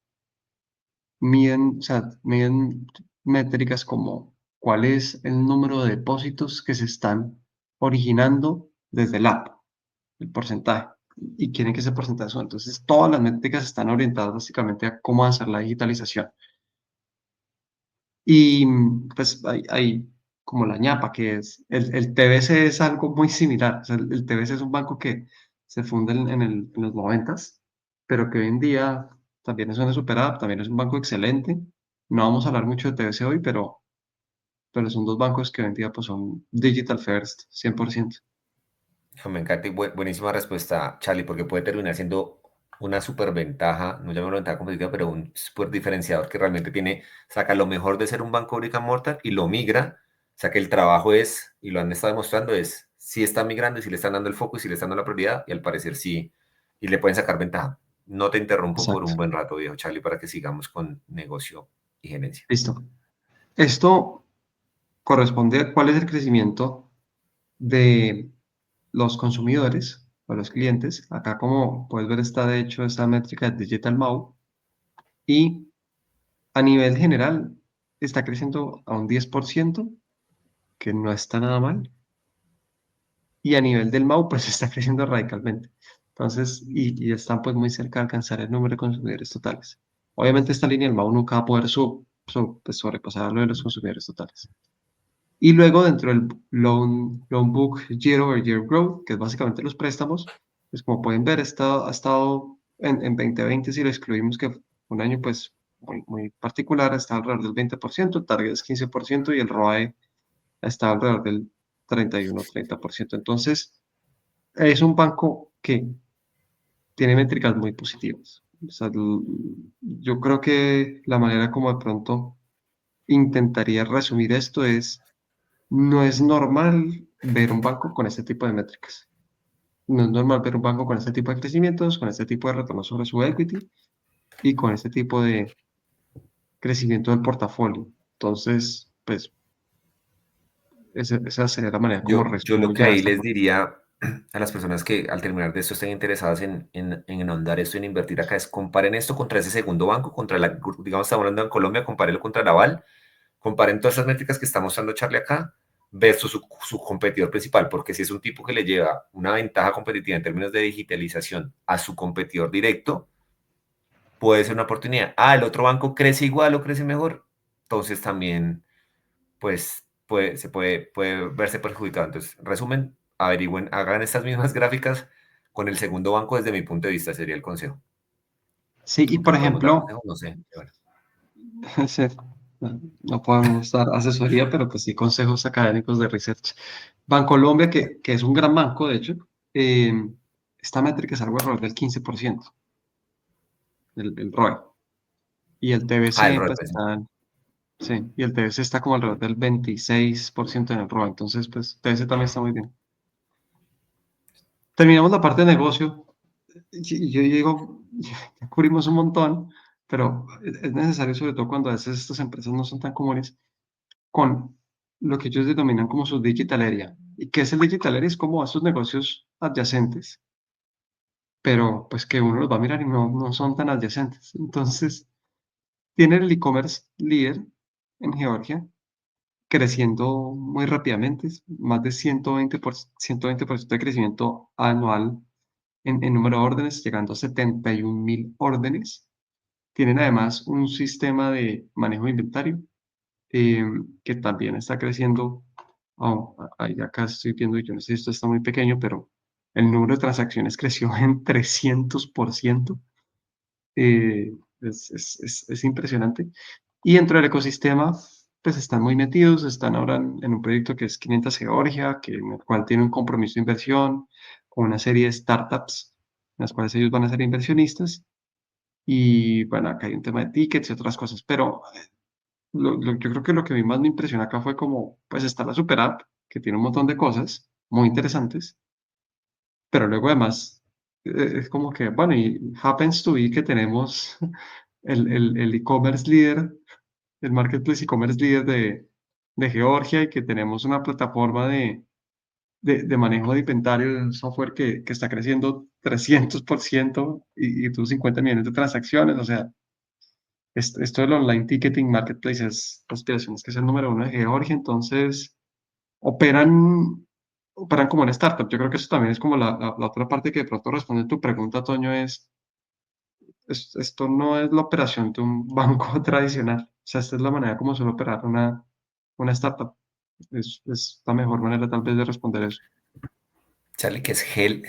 miden, o sea, miden métricas como cuál es el número de depósitos que se están originando desde el app, el porcentaje, y quieren que ese porcentaje suba. Entonces, todas las métricas están orientadas básicamente a cómo hacer la digitalización. Y pues hay como la ñapa, que es el TBC es algo muy similar. O sea, el TBC es un banco que se funda en los noventas, pero que hoy en día también es una super app, también es un banco excelente. No vamos a hablar mucho de TBC hoy, pero son dos bancos que hoy en día pues, son digital first, 100%. Me encanta y buenísima respuesta, Charlie, porque puede terminar siendo una superventaja, no llamémoslo ventaja competitiva, pero un super diferenciador que realmente tiene, saca lo mejor de ser un banco brick and mortar y lo migra, o sea que el trabajo es, y lo han estado demostrando, es si está migrando y si le están dando el foco y si le están dando la prioridad, y al parecer sí, y le pueden sacar ventaja. No te interrumpo por Exacto. un buen rato, viejo Charlie, para que sigamos con negocio y gerencia. Listo. Esto corresponde a cuál es el crecimiento de los consumidores o los clientes. Acá, como puedes ver, está de hecho esta métrica de Digital MAU y a nivel general está creciendo a un 10%, que no está nada mal. Y a nivel del MAU, pues está creciendo radicalmente. Entonces, y están pues muy cerca de alcanzar el número de consumidores totales. Obviamente esta línea del MAU nunca va a poder pues, sobrepasar lo de los consumidores totales. Y luego dentro del loan book year over year growth, que es básicamente los préstamos, pues como pueden ver, ha estado en 2020, si lo excluimos, que fue un año pues muy particular, está alrededor del 20%, el target es 15% y el ROAE está alrededor del 31-30%. Entonces, es un banco que tiene métricas muy positivas. O sea, yo creo que la manera como de pronto intentaría resumir esto es, no es normal ver un banco con este tipo de métricas. No es normal ver un banco con este tipo de crecimientos, con este tipo de retorno sobre su equity y con este tipo de crecimiento del portafolio. Entonces, pues, esa sería la manera como Yo lo resumo que ya ahí esta les parte. diría a las personas que al terminar de esto estén interesadas en ahondar esto, en invertir acá, es comparen esto contra ese segundo banco, contra la, digamos, estamos hablando en Colombia, compárenlo contra Laval, comparen todas esas métricas que está mostrando Charlie acá versus su competidor principal, porque si es un tipo que le lleva una ventaja competitiva en términos de digitalización a su competidor directo, puede ser una oportunidad. Ah, el otro banco crece igual o crece mejor, entonces también pues puede verse perjudicado. Entonces, resumen, averigüen, hagan estas mismas gráficas con el segundo banco desde mi punto de vista, sería el consejo. Sí, y Aunque por no podemos dar ejemplo, consejos, no sé. Bueno. sí, no podemos dar asesoría, pero pues sí consejos académicos de research. Bancolombia, que es un gran banco, de hecho, eh, esta métrica es algo alrededor del 15%, el ROE. Y el Ah, el TBC, rol, pues pues. está, sí, y el TBC está como alrededor del 26% en el ROE. Entonces, pues, TBC también está muy bien. Terminamos la parte de negocio. Yo digo, ya cubrimos un montón, pero es necesario, sobre todo cuando a veces estas empresas no son tan comunes, con lo que ellos denominan como su digital area. ¿Y qué es el digital area? Es como esos negocios adyacentes, pero pues que uno los va a mirar y no son tan adyacentes. Entonces, tiene el e-commerce líder en Georgia, creciendo muy rápidamente, es más de 120% de crecimiento anual en número de órdenes, llegando a 71.000 órdenes. Tienen además un sistema de manejo de inventario que también está creciendo. Ahí acá estoy viendo, yo no sé si esto está muy pequeño, pero el número de transacciones creció en 300%. Es impresionante. Y dentro del ecosistema, pues están muy metidos, están ahora en un proyecto que es 500 Georgia, en el cual tiene un compromiso de inversión con una serie de startups, en las cuales ellos van a ser inversionistas. Y bueno, acá hay un tema de tickets y otras cosas, pero yo creo que lo que a mí más me impresionó acá fue como, pues está la super app, que tiene un montón de cosas muy interesantes, pero luego además es como que, bueno, y happens to be que tenemos el e-commerce líder, el marketplace e-commerce líder de Georgia y que tenemos una plataforma de manejo de inventario de un software que está creciendo 300% y tuvo 50 millones de transacciones. O sea, esto del online ticketing marketplace es aspiraciones que es el número uno de Georgia, entonces operan como una startup. Yo creo que eso también es como la otra parte que de pronto responde a tu pregunta, Toño, esto no es la operación de un banco tradicional. O sea, esta es la manera como suele operar una startup. Es la mejor manera tal vez de responder eso. Charlie, que es GEL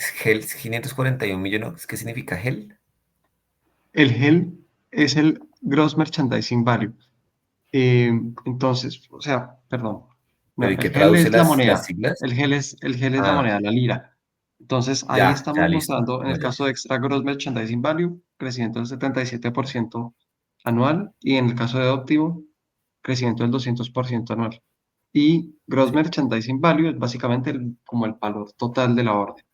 541 millones, ¿qué significa GEL? El GEL es el Gross Merchandising Value. Eh, entonces, o sea, perdón, ¿Pero no, y el qué GEL traduce es la las moneda, siglas? el GEL es la Ah, moneda, la lira. Entonces, ahí ya estamos listo. mostrando, en No, el ya. caso de Extra Gross Merchandising Value, crecimiento del 77% anual, y en el caso de Optimo, crecimiento del 200% anual. Y Gross Sí, Merchandising Value es básicamente como el valor total de la orden,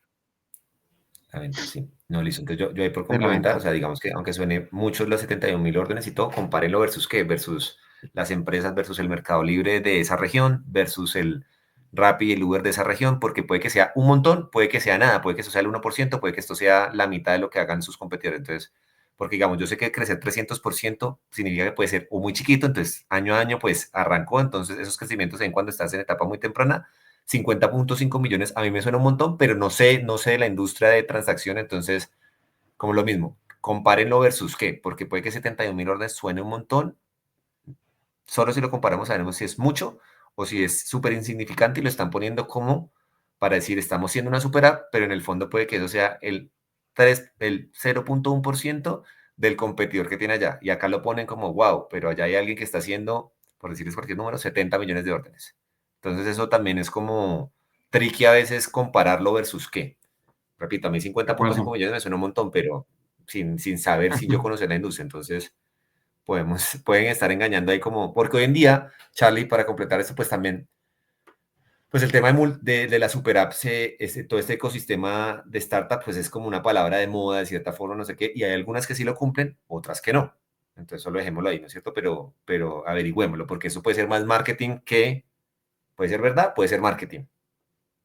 la venta, sí. No, listo. Entonces yo ahí por de la complementar, o venta. sea, digamos que aunque suene muchos los 71.000 órdenes y todo, compárenlo versus qué, versus las empresas, versus el Mercado Libre de esa región, versus el Rappi y el Uber de esa región, porque puede que sea un montón, puede que sea nada, puede que eso sea el 1%, puede que esto sea la mitad de lo que hagan sus competidores. Entonces, porque digamos, yo sé que crecer 300% significa que puede ser o muy chiquito, entonces año a año pues arrancó, entonces esos crecimientos en cuando estás en etapa muy temprana 50.5 millones a mí me suena un montón, pero no sé de la industria de transacción, entonces, como lo mismo, compárenlo versus qué, porque puede que 71.000 órdenes suene un montón, solo si lo comparamos sabemos si es mucho o si es súper insignificante y lo están poniendo como para decir, estamos siendo una super app, pero en el fondo puede que eso sea el 0.1% del competidor que tiene allá. Y acá lo ponen como, wow, pero allá hay alguien que está haciendo, por decirles cualquier número, 70 millones de órdenes. Entonces eso también es como tricky a veces compararlo versus qué. Repito, a mí de 50.5 acuerdo. millones me suena un montón, pero sin saber, sin yo conocer la industria. Entonces, pueden estar engañando ahí como, porque hoy en día, Charlie, para completar esto, pues también, pues el tema de la super app, todo este ecosistema de startup, pues es como una palabra de moda, de cierta forma, no sé qué, y hay algunas que sí lo cumplen, otras que no. Entonces, solo dejémoslo ahí, ¿no es cierto? Pero averigüémoslo, porque eso puede ser más marketing que, puede ser verdad, puede ser marketing.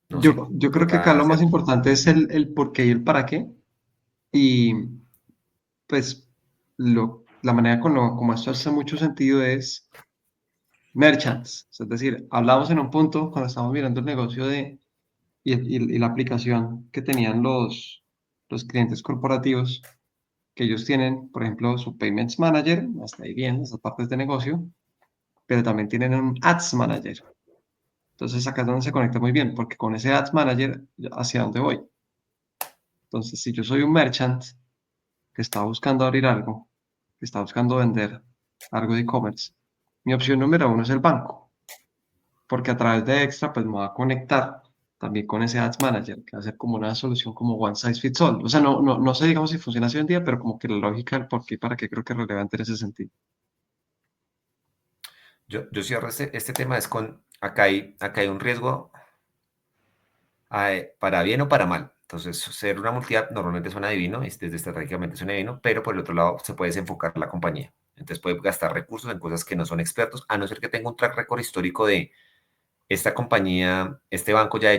No sé, Yo creo que acá toca lo más hacer. importante es el por qué y el para qué. Y pues la manera como esto hace mucho sentido es merchants. Es decir, hablamos en un punto cuando estábamos mirando el negocio y la aplicación que tenían los clientes corporativos, que ellos tienen, por ejemplo, su Payments Manager, hasta ahí bien, esas partes de negocio, pero también tienen un Ads Manager. Entonces acá es donde se conecta muy bien, porque con ese Ads Manager, ¿hacia dónde voy? Entonces, si yo soy un merchant que está buscando abrir algo, que está buscando vender algo de e-commerce, mi opción número uno es el banco, porque a través de Extra, pues me va a conectar también con ese Ads Manager, que va a ser como una solución como one size fits all. O sea, no sé, digamos, si funciona así hoy en día, pero como que la lógica del por qué y para qué creo que es relevante en ese sentido. Yo cierro este tema, es con, acá hay un riesgo para bien o para mal. Entonces, ser una multi-app normalmente suena divino, desde estratégicamente suena divino, pero por el otro lado se puede desenfocar la compañía. Entonces puede gastar recursos en cosas que no son expertos, a no ser que tenga un track record histórico de esta compañía, este banco ya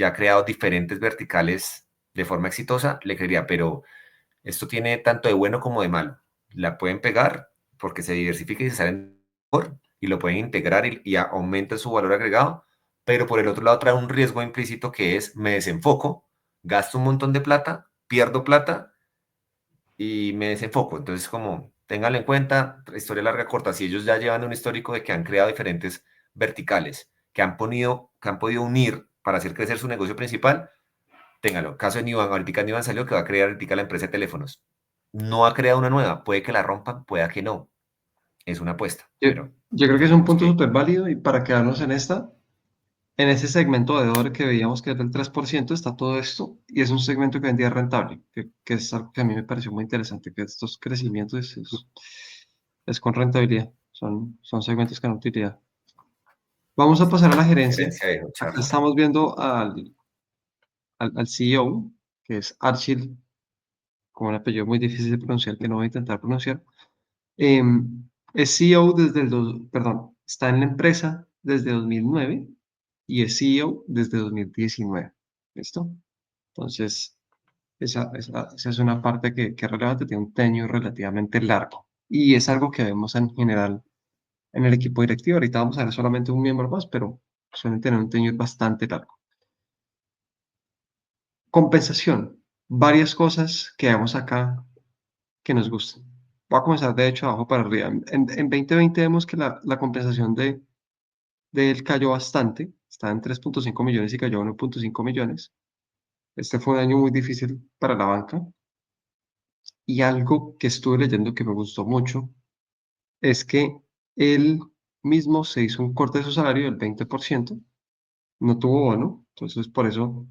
ha creado diferentes verticales de forma exitosa, le creería, pero esto tiene tanto de bueno como de malo. La pueden pegar porque se diversifica y se salen mejor y lo pueden integrar y aumenta su valor agregado, pero por el otro lado trae un riesgo implícito que es me desenfoco, gasto un montón de plata, pierdo plata y me desenfoco. Entonces, como ténganlo en cuenta, historia larga, corta, si ellos ya llevan un histórico de que han creado diferentes verticales, que han podido unir para hacer crecer su negocio principal, téngalo. Caso de Nivan, ahorita Nivan salió que va a crear ahorita la empresa de teléfonos. No ha creado una nueva, puede que la rompan, pueda que no. Es una apuesta, Yo, pero yo creo que es un tenemos punto que... súper válido y para quedarnos en en ese segmento de oro que veíamos que es del 3% está todo esto y es un segmento que hoy en día es rentable, que es algo que a mí me pareció muy interesante, que estos crecimientos es con rentabilidad, son segmentos que dan utilidad. Vamos a pasar a la gerencia. Gerencia de Acá Charlie. estamos viendo al CEO, que es Archil, con un apellido muy difícil de pronunciar, que no voy a intentar pronunciar. Es CEO perdón, está en la empresa desde 2009 y es CEO desde 2019. ¿Listo? Entonces, esa es una parte que es relevante, tiene un tenure relativamente largo y es algo que vemos en general en el equipo directivo. Ahorita vamos a ver solamente un miembro más, pero suelen tener un tenure bastante largo. Compensación. Varias cosas que vemos acá que nos gustan. Voy a comenzar de hecho abajo para arriba. En 2020 vemos que la compensación de él cayó bastante. Estaba en 3.5 millones y cayó a 1.5 millones. Este fue un año muy difícil para la banca. Y algo que estuve leyendo que me gustó mucho es que él mismo se hizo un corte de su salario del 20%. No tuvo bono, entonces por eso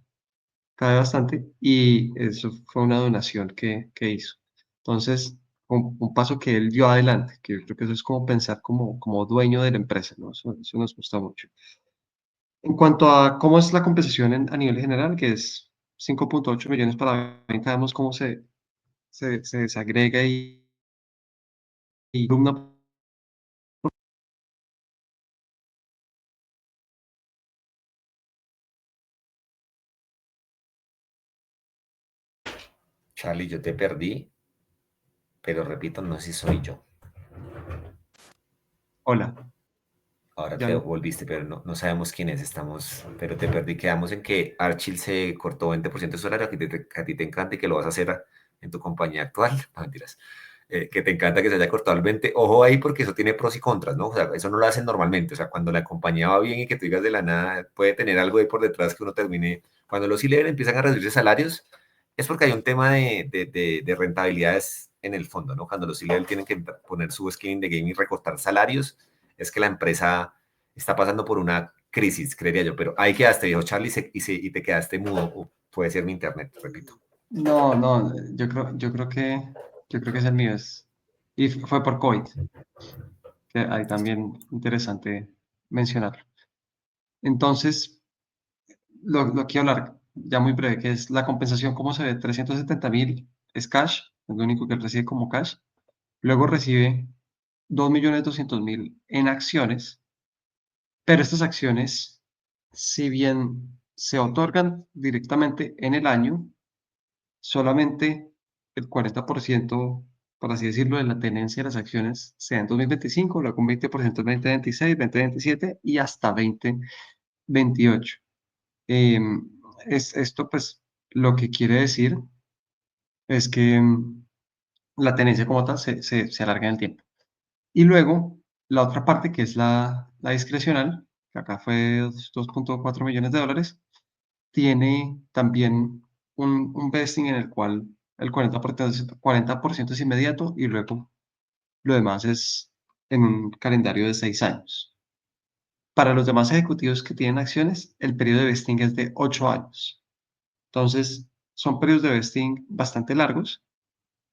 cae bastante y eso fue una donación que hizo. Entonces, un paso que él dio adelante, que yo creo que eso es como pensar como dueño de la empresa, ¿no? Eso nos gusta mucho. En cuanto a cómo es la compensación a nivel general, que es 5.8 millones para 20, vemos cómo se desagrega y columna. Charlie, yo te perdí, pero repito, no sé si soy yo. Hola, Ahora ya te no. volviste, pero no sabemos quién es, pero te perdí. Quedamos en que Archil se cortó 20% de su horario, que a ti te encanta y que lo vas a hacer en tu compañía actual. No, mentiras. Que te encanta que se haya cortado el 20. Ojo ahí porque eso tiene pros y contras, ¿no? O sea, eso no lo hacen normalmente. O sea, cuando la compañía va bien y que tú digas de la nada, puede tener algo ahí por detrás que uno termine. Cuando los C-Level empiezan a reducirse salarios, es porque hay un tema de rentabilidades en el fondo, ¿no? Cuando los C-Level tienen que poner su skin in the game y recortar salarios, es que la empresa está pasando por una crisis, creería yo. Pero ahí quedaste, dijo Charlie, y te quedaste mudo. puede ser mi internet, repito. No, no, yo creo que es el mío. Y fue por COVID, que ahí también interesante mencionarlo. Entonces, lo quiero hablar ya muy breve, que es la compensación, ¿cómo se ve? 370.000 es cash, es lo único que él recibe como cash. Luego recibe 2.200.000 en acciones, pero estas acciones, si bien se otorgan directamente en el año, solamente el 40%, por así decirlo, de la tenencia de las acciones se da en 2025, luego un 20% en 2026, 2027 y hasta 2028. Esto, pues, lo que quiere decir es que la tenencia como tal se alarga en el tiempo. Y luego, la otra parte, que es la discrecional, que acá fue 2.4 millones de dólares, tiene también un vesting en el cual el 40% es inmediato y luego lo demás es en un calendario de 6 años. Para los demás ejecutivos que tienen acciones, el periodo de vesting es de 8 años. Entonces, son periodos de vesting bastante largos.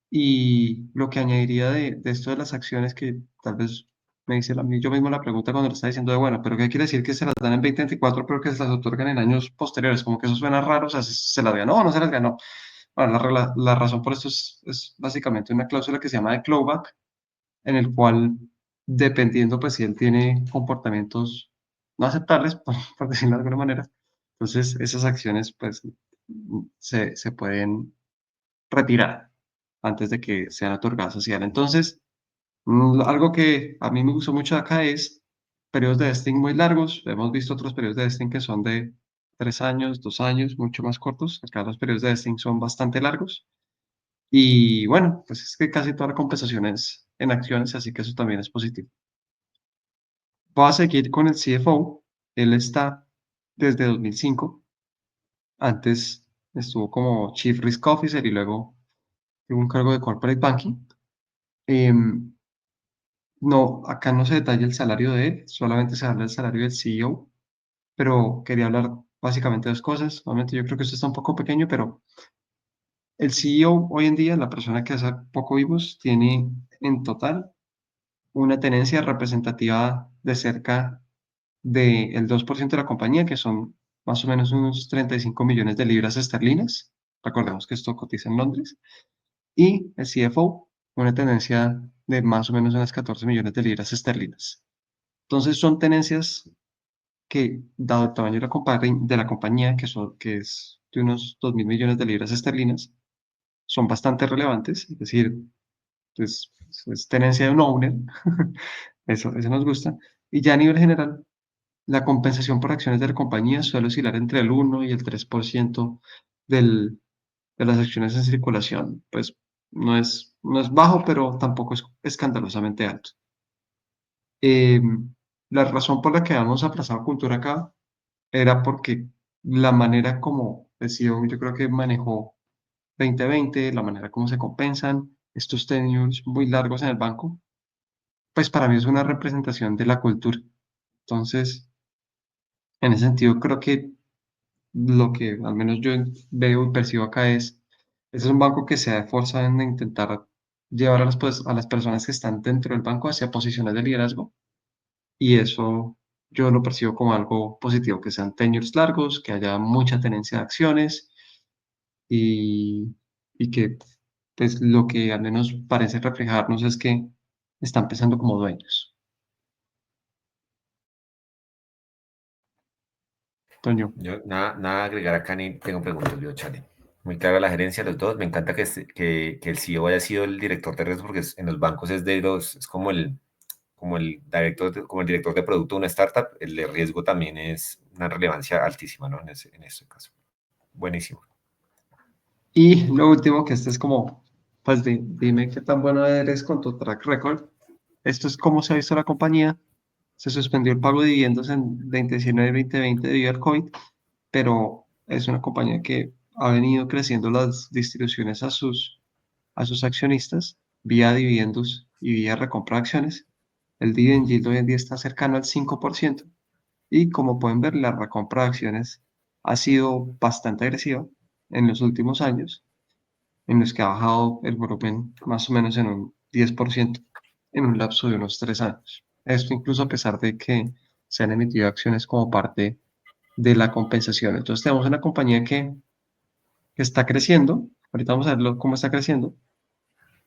Y lo que añadiría de esto de las acciones, que tal vez me hice yo mismo la pregunta cuando le estaba diciendo de, bueno, pero ¿qué quiere decir que se las dan en 2024, pero que se las otorgan en años posteriores? Como que eso suena raro, o sea, ¿se las ganó o no se las ganó? Bueno, la razón por esto es básicamente una cláusula que se llama de clawback, en el cual, dependiendo, pues, si él tiene comportamientos no aceptables, por decirlo de alguna manera, entonces esas acciones, pues, se pueden retirar antes de que sean otorgadas hacia él. Entonces, algo que a mí me gustó mucho de acá es periodos de vesting muy largos. Hemos visto otros periodos de vesting que son de 3 años, 2 años, mucho más cortos. Acá los periodos de vesting son bastante largos. Y bueno, pues es que casi toda la compensación es en acciones, así que eso también es positivo. Voy a seguir con el CFO. Él está desde 2005. Antes estuvo como Chief Risk Officer y luego tuvo un cargo de Corporate Banking. Em, no, acá no se detalla el salario de él, solamente se habla del salario del CEO, pero quería hablar básicamente de dos cosas. Obviamente yo creo que esto está un poco pequeño, pero el CEO hoy en día, la persona que hace poco vimos, tiene en total una tenencia representativa de cerca del 2% de la compañía, que son más o menos unos 35 millones de libras esterlinas. Recordemos que esto cotiza en Londres. Y el CFO, una tenencia de más o menos unas 14 millones de libras esterlinas. Entonces son tenencias que, dado el tamaño de la compañía, que es de unos 2.000 millones de libras esterlinas, son bastante relevantes. Es decir, pues, es tenencia de un owner. Eso nos gusta. Y ya a nivel general, la compensación por acciones de la compañía suele oscilar entre el 1 y el 3% del, de las acciones en circulación. Pues no es bajo, pero tampoco es escandalosamente alto. Eh, la razón por la que hemos aplazado Cultura acá era porque la manera como decía, yo creo que manejó 2020, la manera como se compensan estos tenures muy largos en el banco, pues para mí es una representación de la cultura. Entonces, en ese sentido, creo que lo que al menos yo veo y percibo acá es un banco que se ha esforzado en intentar llevar a las personas que están dentro del banco hacia posiciones de liderazgo. Y eso yo lo percibo como algo positivo, que sean tenures largos, que haya mucha tenencia de acciones y, y que pues lo que al menos parece reflejarnos es que están pensando como dueños. Toño. Yo nada agregar acá ni tengo preguntas, yo, Charlie. Muy clara la gerencia, los dos. Me encanta que el CEO haya sido el director de riesgo, porque en los bancos es de los, es como el director de producto de una startup. El de riesgo también es una relevancia altísima, ¿no? En ese caso. Buenísimo. Y lo último, que este es como, pues dime qué tan bueno eres con tu track record. Esto es cómo se ha visto la compañía. Se suspendió el pago de dividendos en 2019 y 2020 debido al COVID, pero es una compañía que ha venido creciendo las distribuciones a sus accionistas vía dividendos y vía recompra de acciones. El dividend yield hoy en día está cercano al 5% y como pueden ver, la recompra de acciones ha sido bastante agresiva. en los últimos años, en los que ha bajado el volumen más o menos en un 10% en un lapso de unos 3 años. Esto incluso a pesar de que se han emitido acciones como parte de la compensación. Entonces tenemos una compañía que está creciendo, ahorita vamos a ver cómo está creciendo,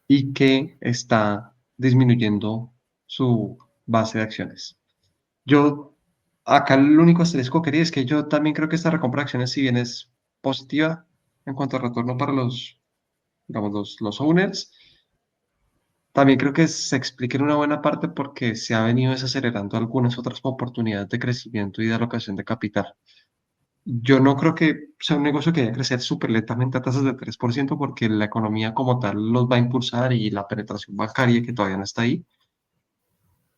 y que está disminuyendo su base de acciones. Yo, acá el único asterisco que quería es que yo también creo que esta recompra de acciones, si bien es positiva en cuanto a retorno para los, digamos, los owners, también creo que se explica en una buena parte porque se ha venido desacelerando algunas otras oportunidades de crecimiento y de alocación de capital. Yo no creo que sea un negocio que vaya a crecer súper lentamente a tasas de 3% porque la economía como tal los va a impulsar y la penetración bancaria que todavía no está ahí,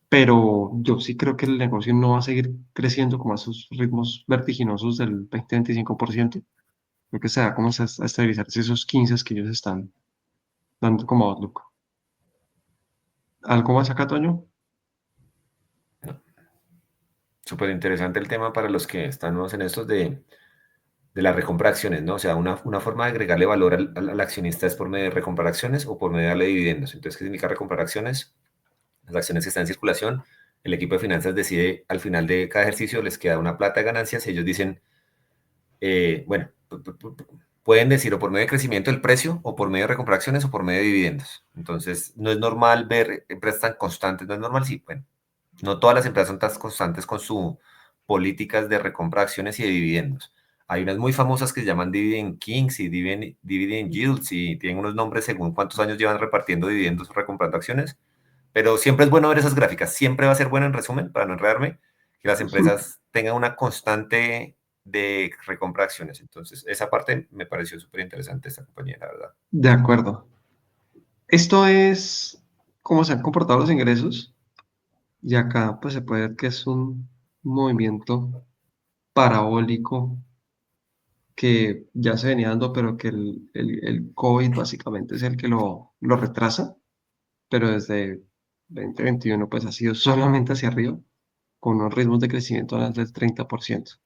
pero yo sí creo que el negocio no va a seguir creciendo como a esos ritmos vertiginosos del 20-25%. Creo que se va como a estabilizarse esos 15 que ellos están dando como outlook. ¿Algo más acá, Toño? Súper interesante el tema para los que están nuevos en estos de la recompra de acciones, ¿no? O sea, una forma de agregarle valor al accionista es por medio de recomprar acciones o por medio de darle dividendos. Entonces, ¿qué significa recomprar acciones? Las acciones que están en circulación, el equipo de finanzas decide al final de cada ejercicio, les queda una plata de ganancias y ellos dicen, bueno, pueden decir o por medio de crecimiento del precio o por medio de recomprar acciones o por medio de dividendos. Entonces, no es normal ver empresas tan constantes, no es normal, sí, bueno, no todas las empresas son tan constantes con sus políticas de recompra de acciones y de dividendos. Hay unas muy famosas que se llaman Dividend Kings y Dividend Yields y tienen unos nombres según cuántos años llevan repartiendo dividendos o recomprando acciones. Pero siempre es bueno ver esas gráficas. Siempre va a ser bueno, en resumen, para no enredarme, que las empresas tengan una constante de recompra de acciones. Entonces, esa parte me pareció súper interesante esta compañía, la verdad. De acuerdo. Esto es cómo se han comportado los ingresos y acá pues se puede ver que es un movimiento parabólico que ya se venía dando, pero que el COVID básicamente es el que lo retrasa, pero desde 2021 pues ha sido solamente hacia arriba, con unos ritmos de crecimiento anual del 30%.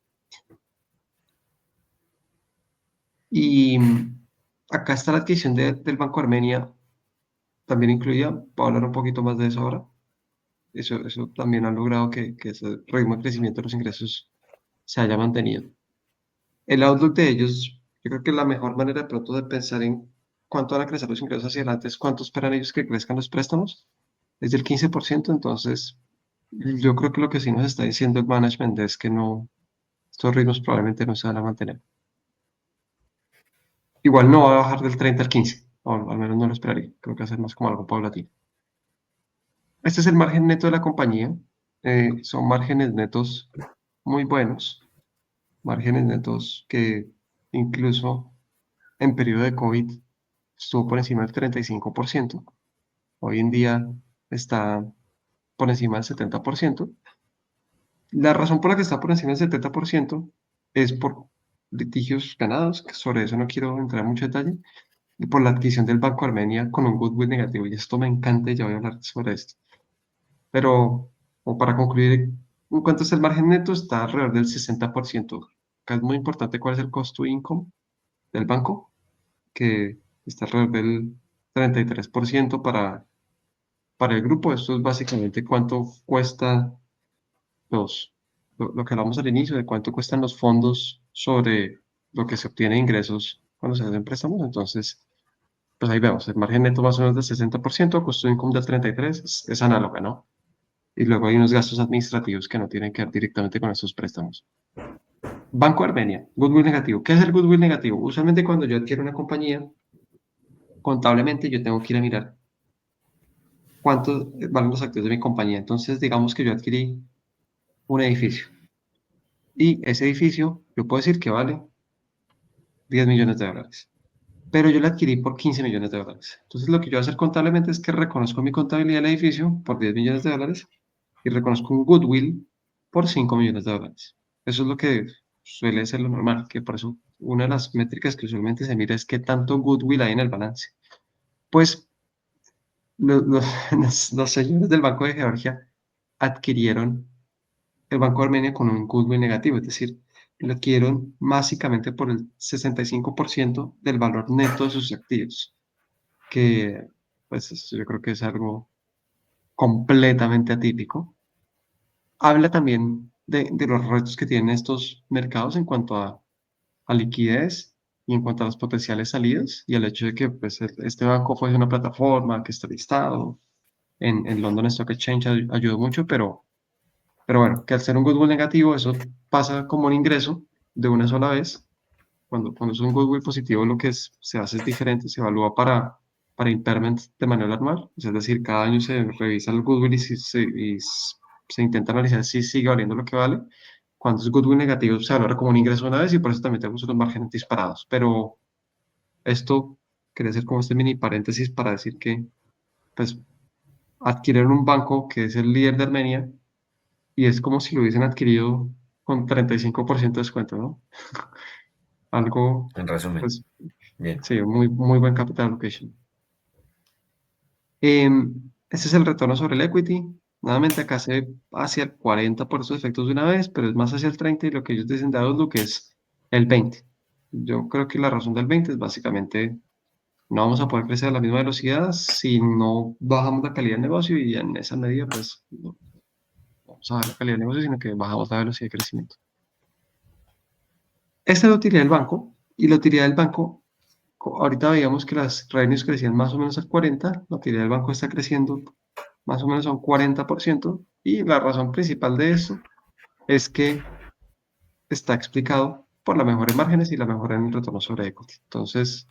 Y acá está la adquisición del Banco Armenia, también incluida, voy a hablar un poquito más de eso ahora. Eso también ha logrado que ese ritmo de crecimiento de los ingresos se haya mantenido. El outlook de ellos, yo creo que la mejor manera de pronto de pensar en cuánto van a crecer los ingresos hacia adelante es cuánto esperan ellos que crezcan los préstamos, es del 15%. Entonces yo creo que lo que sí nos está diciendo el management es que no, estos ritmos probablemente no se van a mantener. Igual no va a bajar del 30 al 15, o al menos no lo esperaría, creo que va a ser más como algo paulatino. Este es el margen neto de la compañía, son márgenes netos muy buenos, márgenes netos que incluso en periodo de COVID estuvo por encima del 35%. Hoy en día está por encima del 70%. La razón por la que está por encima del 70% es por litigios ganados, que sobre eso no quiero entrar en mucho detalle, y por la adquisición del Banco Armenia con un goodwill negativo. Y esto me encanta y ya voy a hablar sobre esto. Pero, como para concluir, en cuanto es el margen neto, está alrededor del 60%. Acá es muy importante cuál es el cost to income del banco, que está alrededor del 33% para el grupo. Esto es básicamente cuánto cuesta lo que hablamos al inicio, de cuánto cuestan los fondos sobre lo que se obtiene de ingresos cuando se hacen préstamos. Entonces, pues ahí vemos, el margen neto más o menos del 60%, costo de income del 33%, es análoga, ¿no? Y luego hay unos gastos administrativos que no tienen que ver directamente con esos préstamos. Banco Armenia, goodwill negativo. ¿Qué es el goodwill negativo? Usualmente cuando yo adquiero una compañía, contablemente yo tengo que ir a mirar cuántos valen los activos de mi compañía. Entonces, digamos que yo adquirí un edificio y ese edificio, yo puedo decir que vale 10 millones de dólares, pero yo lo adquirí por 15 millones de dólares. Entonces, lo que yo voy a hacer contablemente es que reconozco mi contabilidad del edificio por 10 millones de dólares y reconozco un goodwill por 5 millones de dólares. Eso es lo que suele ser lo normal, que por eso una de las métricas que usualmente se mira es qué tanto goodwill hay en el balance. Pues los señores del Banco de Georgia adquirieron el Banco de Armenia con un goodwill negativo, es decir, lo adquirieron básicamente por el 65% del valor neto de sus activos, que pues eso yo creo que es algo completamente atípico. Habla también de los retos que tienen estos mercados en cuanto a liquidez y en cuanto a las potenciales salidas y el hecho de que pues, este banco fue una plataforma que está listado en London Stock Exchange ayudó mucho, pero bueno, que al ser un goodwill negativo, eso pasa como un ingreso de una sola vez. Cuando es un goodwill positivo, lo que se hace es diferente, se evalúa para impairment de manera anual, es decir, cada año se revisa el goodwill y se intenta analizar si sigue valiendo lo que vale. Cuando es goodwill negativo, se valora como un ingreso una vez y por eso también tenemos unos márgenes disparados. Pero esto quería hacer como este mini paréntesis para decir que pues, adquirieron un banco que es el líder de Armenia y es como si lo hubiesen adquirido con 35% de descuento, ¿no? Algo, En resumen, pues, bien. sí, muy, muy buen capital allocation. Este es el retorno sobre el equity. Nuevamente acá se ve hacia el 40 por esos efectos de una vez, pero es más hacia el 30 y lo que ellos dicen de Outlook es el 20. Yo creo que la razón del 20 es básicamente no vamos a poder crecer a la misma velocidad si no bajamos la calidad del negocio y en esa medida pues no vamos a bajar la calidad del negocio, sino que bajamos la velocidad de crecimiento. Esta es la utilidad del banco y la utilidad del banco, ahorita veíamos que las revenues crecían más o menos al 40, la utilidad del banco está creciendo más o menos a un 40% y la razón principal de eso es que está explicado por la mejora en márgenes y la mejora en el retorno sobre equity. Entonces,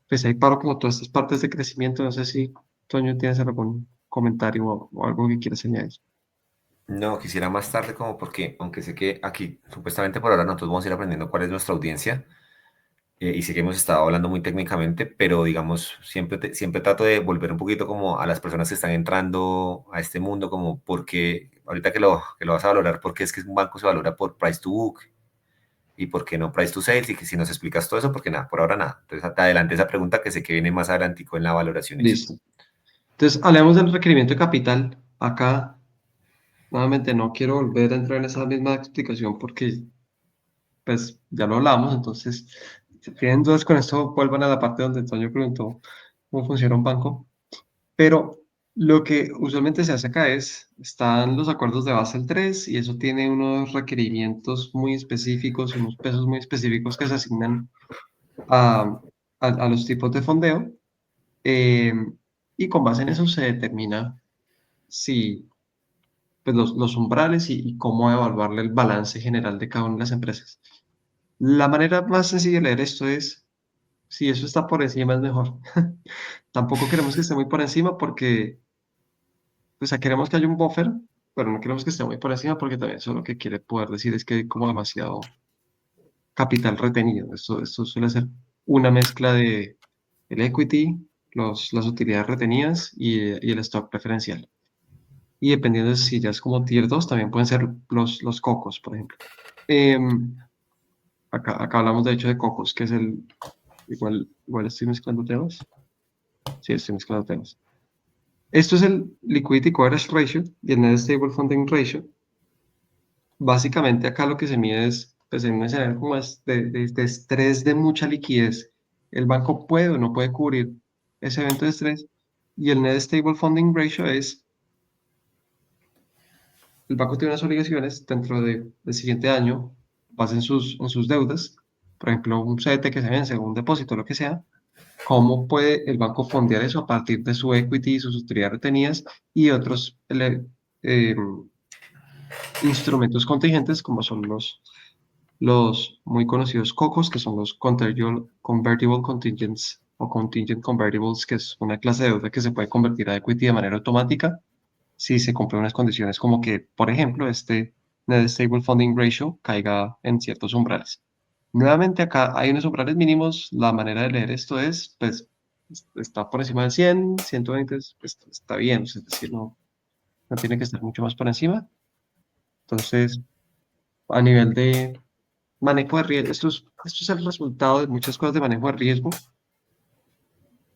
pues ahí paro como todas estas partes de crecimiento. No sé si, Toño, tienes algún comentario o algo que quieras añadir. No, quisiera más tarde como porque, aunque sé que aquí supuestamente por ahora nosotros vamos a ir aprendiendo cuál es nuestra audiencia, y sé que hemos estado hablando muy técnicamente, pero digamos, siempre trato de volver un poquito como a las personas que están entrando a este mundo, como porque ahorita que lo vas a valorar, porque es que un banco se valora por price to book y por qué no price to sales, y que si nos explicas todo eso, porque nada, por ahora nada. Entonces, te adelante esa pregunta que sé que viene más adelantico en la valoración y sí. Listo. Entonces, hablemos del requerimiento de capital. Acá, nuevamente, no quiero volver a entrar en esa misma explicación porque, pues, ya lo hablamos. Entonces, si tienen dudas con esto, vuelvan a la parte donde Toño preguntó cómo funciona un banco. Pero lo que usualmente se hace acá es, están los acuerdos de Basel III y eso tiene unos requerimientos muy específicos y unos pesos muy específicos que se asignan a los tipos de fondeo. eh, y con base en eso se determina si, pues los umbrales y cómo evaluarle el balance general de cada una de las empresas. La manera más sencilla de leer esto es, si eso está por encima es mejor. Tampoco queremos que esté muy por encima porque pues queremos que haya un buffer, pero no queremos que esté muy por encima porque también eso lo que quiere poder decir es que hay como demasiado capital retenido. Esto suele ser una mezcla de el equity, las utilidades retenidas y el stock preferencial. Y dependiendo de si ya es como tier 2 también pueden ser los cocos, por ejemplo. Em, acá hablamos de hecho de cocos, que es igual estoy mezclando temas. Sí, estoy mezclando temas. Esto es el Liquidity Coverage Ratio y el Net Stable Funding Ratio. Básicamente acá lo que se mide es, pues en un escenario como es de estrés de mucha liquidez, el banco puede o no puede cubrir ese evento de estrés y el Net Stable Funding Ratio es, el banco tiene unas obligaciones dentro del siguiente año, basen en sus deudas, por ejemplo, un CDT que se vence, un depósito, lo que sea, ¿cómo puede el banco fondear eso a partir de su equity y sus utilidades retenidas y otros eh, instrumentos contingentes como son los muy conocidos COCOs, que son los Convertible Contingents o Contingent Convertibles, que es una clase de deuda que se puede convertir a equity de manera automática si se cumplen unas condiciones como que, por ejemplo, este Net Stable Funding Ratio caiga en ciertos umbrales. Nuevamente acá hay unos umbrales mínimos, la manera de leer esto es, pues, está por encima de 100, 120, pues, está bien, es decir, no tiene que estar mucho más por encima. Entonces, a nivel de manejo de riesgo, esto es el resultado de muchas cosas de manejo de riesgo.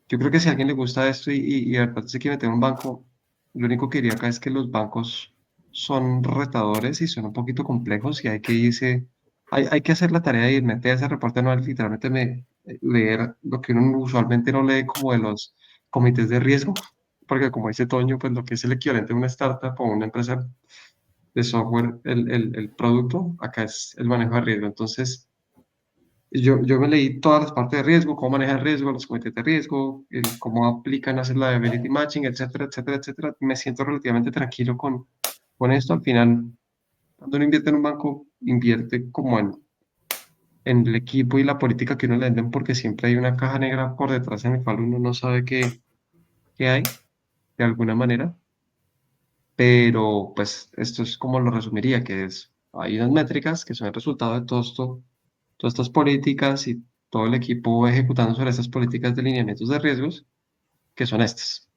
Yo creo que si a alguien le gusta esto y de verdad se quiere meter en un banco, lo único que diría acá es que los bancos son retadores y son un poquito complejos y hay que irse. hay que hacer la tarea de meter ese reporte anual, literalmente leer lo que uno usualmente no lee como de los comités de riesgo, porque como dice Toño, pues lo que es el equivalente a una startup o una empresa de software, el producto, acá es el manejo de riesgo. Entonces, yo me leí todas las partes de riesgo, cómo manejar el riesgo, los comités de riesgo, cómo aplican hacer la liability matching, etcétera, etcétera, etcétera. Me siento relativamente tranquilo con esto. Al final, cuando uno invierte en un banco, invierte como en el equipo y la política que uno le venden, porque siempre hay una caja negra por detrás en la cual uno no sabe qué hay, de alguna manera. Pero pues esto es como lo resumiría, que es, hay unas métricas que son el resultado de todo esto, todas estas políticas y todo el equipo ejecutando sobre estas políticas de lineamientos de riesgos, que son estas.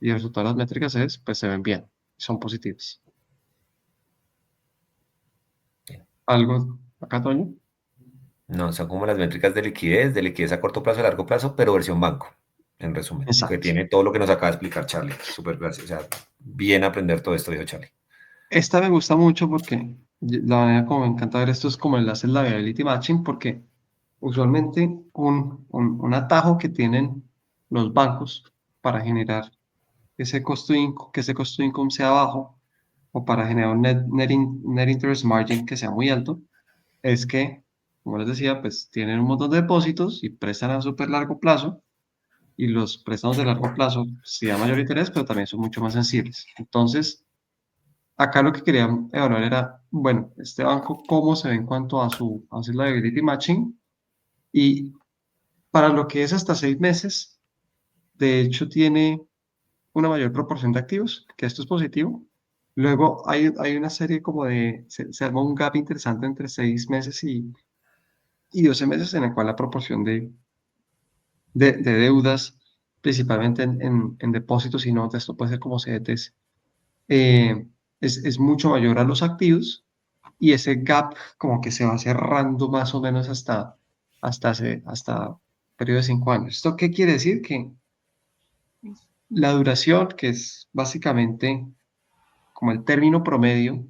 Y el resultado de las métricas es, pues se ven bien, son positivas. ¿Algo acá, Toño? No, son como las métricas de liquidez a corto plazo, a largo plazo, pero versión banco, en resumen, que Exacto. tiene todo lo que nos acaba de explicar Charlie. Súper gracias. O sea, bien aprender todo esto, dijo Charlie. Esta me gusta mucho porque la manera como me encanta ver esto es como el hacer la viability matching, porque usualmente un atajo que tienen los bancos para generar que ese costo de income sea bajo o para generar un net interest margin que sea muy alto, es que, como les decía, pues tienen un montón de depósitos y prestan a súper largo plazo y los préstamos de largo plazo sí dan mayor interés, pero también son mucho más sensibles. Entonces, acá lo que quería evaluar era, bueno, este banco, cómo se ve en cuanto a su liability matching y para lo que es hasta 6 meses, de hecho tiene una mayor proporción de activos, que esto es positivo. Luego hay una serie como se arma un gap interesante entre 6 meses y 12 meses en el cual la proporción de deudas, principalmente en depósitos y notas, esto puede ser como CDTs, es mucho mayor a los activos y ese gap como que se va cerrando más o menos hasta periodo de 5 años. ¿Esto qué quiere decir? Que la duración, que es básicamente como el término promedio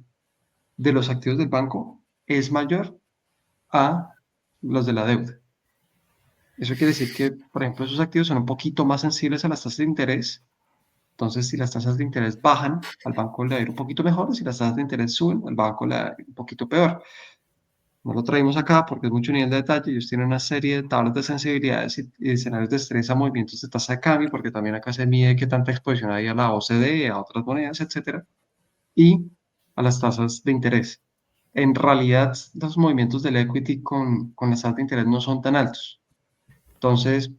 de los activos del banco, es mayor a los de la deuda. Eso quiere decir que, por ejemplo, esos activos son un poquito más sensibles a las tasas de interés. Entonces, si las tasas de interés bajan, al banco le va a ir un poquito mejor. Si las tasas de interés suben, al banco le va a ir un poquito peor. No lo traemos acá porque es mucho nivel de detalle. Ellos tienen una serie de tablas de sensibilidades y escenarios de estrés a movimientos de tasa de cambio, porque también acá se mide qué tanta exposición hay a la OCDE, a otras monedas, etcétera, y a las tasas de interés. En realidad, los movimientos del equity con las tasas de interés no son tan altos. Entonces,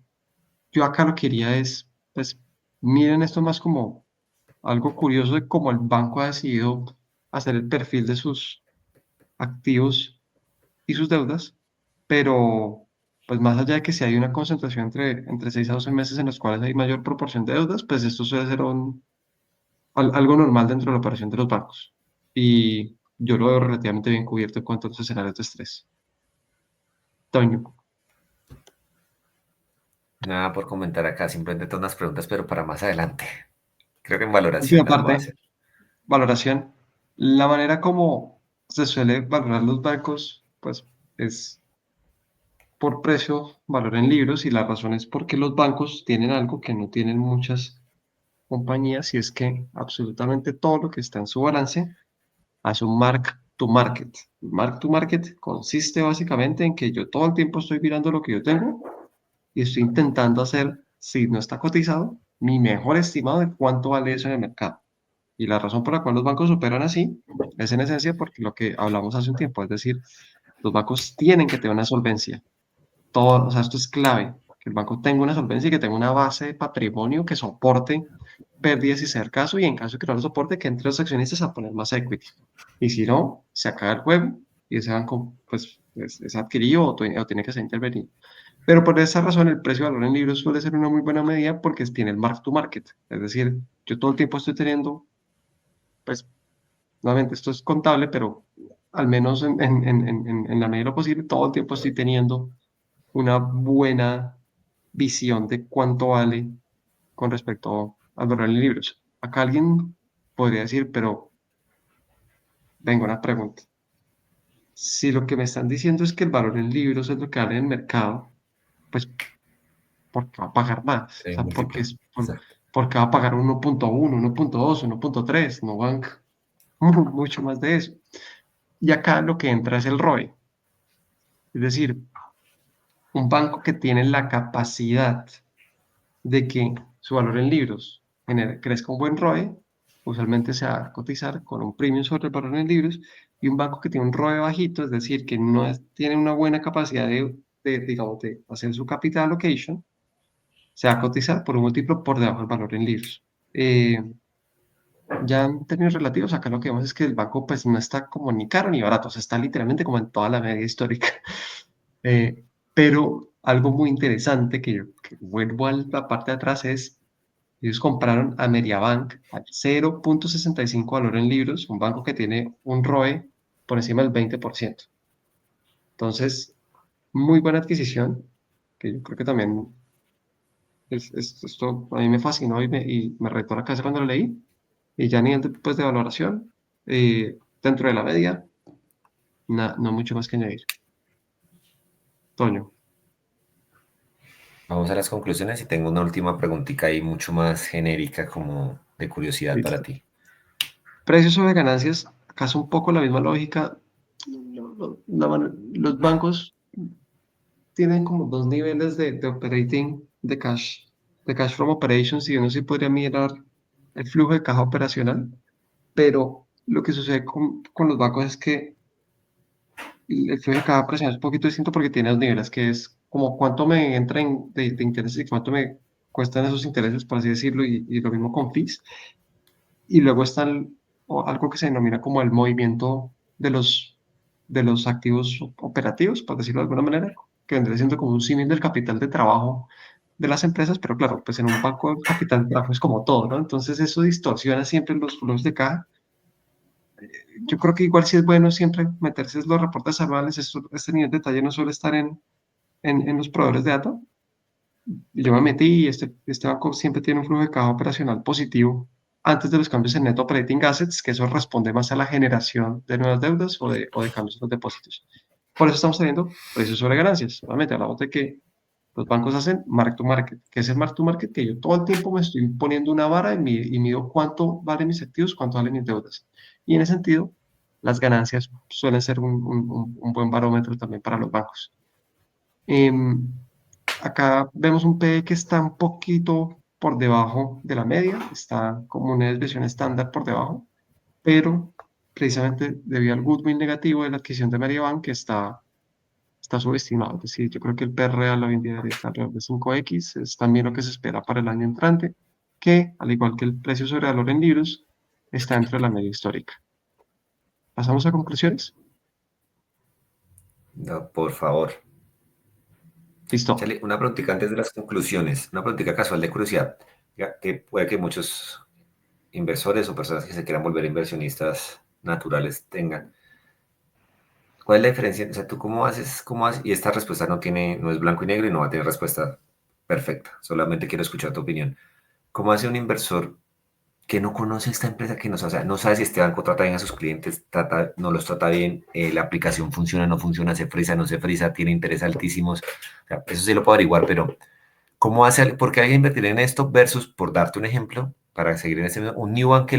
yo acá lo que quería es, pues, miren esto más como algo curioso de cómo el banco ha decidido hacer el perfil de sus activos y sus deudas, pero pues más allá de que si hay una concentración entre 6 a 12 meses en los cuales hay mayor proporción de deudas, pues esto suele ser algo normal dentro de la operación de los bancos. Y yo lo veo relativamente bien cubierto en cuanto a los escenarios de estrés. Toño. Nada por comentar acá, simplemente todas unas preguntas, pero para más adelante. Creo que en valoración Última las voy a parte, hacer. valoración. La manera como se suele valorar los bancos, pues es por precio, valor en libros, y la razón es porque los bancos tienen algo que no tienen muchas compañías, y es que absolutamente todo lo que está en su balance hace un mark to market. Mark to market consiste básicamente en que yo todo el tiempo estoy mirando lo que yo tengo y estoy intentando hacer, si no está cotizado, mi mejor estimado de cuánto vale eso en el mercado. Y la razón por la cual los bancos operan así es en esencia porque lo que hablamos hace un tiempo, es decir, los bancos tienen que tener una solvencia. Todo, o sea, esto es clave, que el banco tenga una solvencia y que tenga una base de patrimonio que soporte pérdidas si sea el caso, y en caso de que no lo soporte, que entre los accionistas a poner más equity. Y si no, se acaba el juego y ese banco pues es adquirido o tiene que ser intervenido. Pero por esa razón el precio de valor en libros suele ser una muy buena medida porque tiene el mark to market. Es decir, yo todo el tiempo estoy teniendo, pues nuevamente esto es contable, pero al menos en la medida de lo posible, todo el tiempo estoy teniendo una buena visión de cuánto vale con respecto al valor en libros. Acá alguien podría decir, pero vengo una pregunta. Si lo que me están diciendo es que el valor en libros es lo que vale en el mercado, pues porque va a pagar más, o sea, múltiplo. Exacto. porque va a pagar 1.1, 1.2, 1.3, no van mucho más de eso. Y acá lo que entra es el ROE, es decir, un banco que tiene la capacidad de que su valor en libros crezca un buen ROE, usualmente se va a cotizar con un premium sobre el valor en libros, y un banco que tiene un ROE bajito, es decir, que no tiene una buena capacidad digamos, de hacer su capital allocation, se va a cotizar por un múltiplo por debajo del valor en libros. Ya en términos relativos, acá lo que vemos es que el banco pues no está como ni caro ni barato, o sea, está literalmente como en toda la media histórica. Pero algo muy interesante que vuelvo a la parte de atrás es, ellos compraron a Meriabank al 0.65 valor en libros, un banco que tiene un ROE por encima del 20%. Entonces, muy buena adquisición, que yo creo que también esto a mí me fascinó y me retó la cabeza cuando lo leí. Y ya a nivel pues, de valoración, dentro de la media, no mucho más que añadir. Toño, Vamos a las conclusiones y tengo una última preguntita ahí mucho más genérica como de curiosidad para listo. ti. Precios sobre ganancias, acaso un poco la misma lógica. Los bancos tienen como dos niveles de operating, de cash from operations, y uno sí podría mirar el flujo de caja operacional, pero lo que sucede con los bancos es que el flujo de caja operacional es un poquito distinto porque tiene dos niveles, que es como cuánto me entra de intereses y cuánto me cuestan esos intereses, por así decirlo, y lo mismo con fees. Y luego está algo que se denomina como el movimiento de los activos operativos, por decirlo de alguna manera, que vendría siendo como un símil del capital de trabajo de las empresas, pero claro, pues en un banco el capital de trabajo es como todo, ¿no? Entonces eso distorsiona siempre los flujos de caja. Yo creo que igual sí es bueno siempre meterse en los reportes anuales, este nivel de detalle no suele estar en los proveedores de datos. Y yo me metí y este banco siempre tiene un flujo de caja operacional positivo antes de los cambios en net operating assets, que eso responde más a la generación de nuevas deudas o de cambios en los depósitos. Por eso estamos teniendo precios sobre ganancias. Nuevamente hablamos de que los bancos hacen mark to market. ¿Qué es el mark to market? Que yo todo el tiempo me estoy poniendo una vara y mido cuánto valen mis activos, cuánto valen mis deudas. Y en ese sentido, las ganancias suelen ser un buen barómetro también para los bancos. Em, Acá vemos un PE que está un poquito por debajo de la media, está como una desviación estándar por debajo, pero precisamente debido al goodwill negativo de la adquisición de Mediobank que está subestimado. Es decir, yo creo que el P real hoy en día debería estar alrededor de 5x, es también lo que se espera para el año entrante, que al igual que el precio sobre valor en libros, está dentro de la media histórica. ¿Pasamos a conclusiones? No, por favor. Listo. Chale, una preguntita antes de las conclusiones, una preguntita casual de curiosidad, ya que puede que muchos inversores o personas que se quieran volver inversionistas naturales tengan. ¿Cuál es la diferencia? O sea, ¿tú cómo haces? Y esta respuesta no es blanco y negro y no va a tener respuesta perfecta. Solamente quiero escuchar tu opinión. ¿Cómo hace un inversor que no conoce esta empresa, que no, o sea, no sabe si este banco trata bien a sus clientes, no los trata bien, la aplicación funciona, no funciona, se frisa, no se frisa, tiene intereses altísimos? O sea, eso sí lo puedo averiguar, pero ¿cómo hace, por qué hay que invertir en esto versus, por darte un ejemplo, para seguir en ese mismo, un Nubank que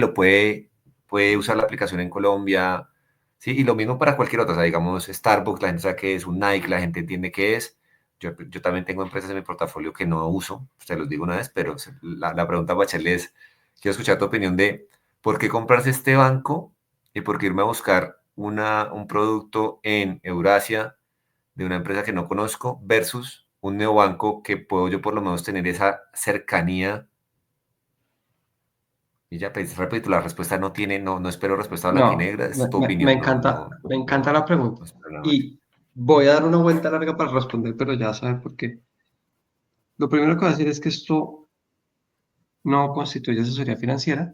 puede usar la aplicación en Colombia, ¿sí? Y lo mismo para cualquier otra, o sea, digamos Starbucks, la gente sabe qué es, un Nike, la gente entiende qué es. Yo también tengo empresas en mi portafolio que no uso, te los digo una vez, pero la pregunta, Bachelet, es, quiero escuchar tu opinión de por qué comprarse este banco y por qué irme a buscar un producto en Eurasia de una empresa que no conozco versus un neobanco que puedo yo por lo menos tener esa cercanía. Y ya, pues, repito, la respuesta no tiene, no espero respuesta blanca y No, negra, me, es tu me- me opinión, encanta, me encanta la no pregunta. espero nada más. Y voy a dar una vuelta larga para responder, pero ya saben por qué. Lo primero que voy a decir es que esto no constituye asesoría financiera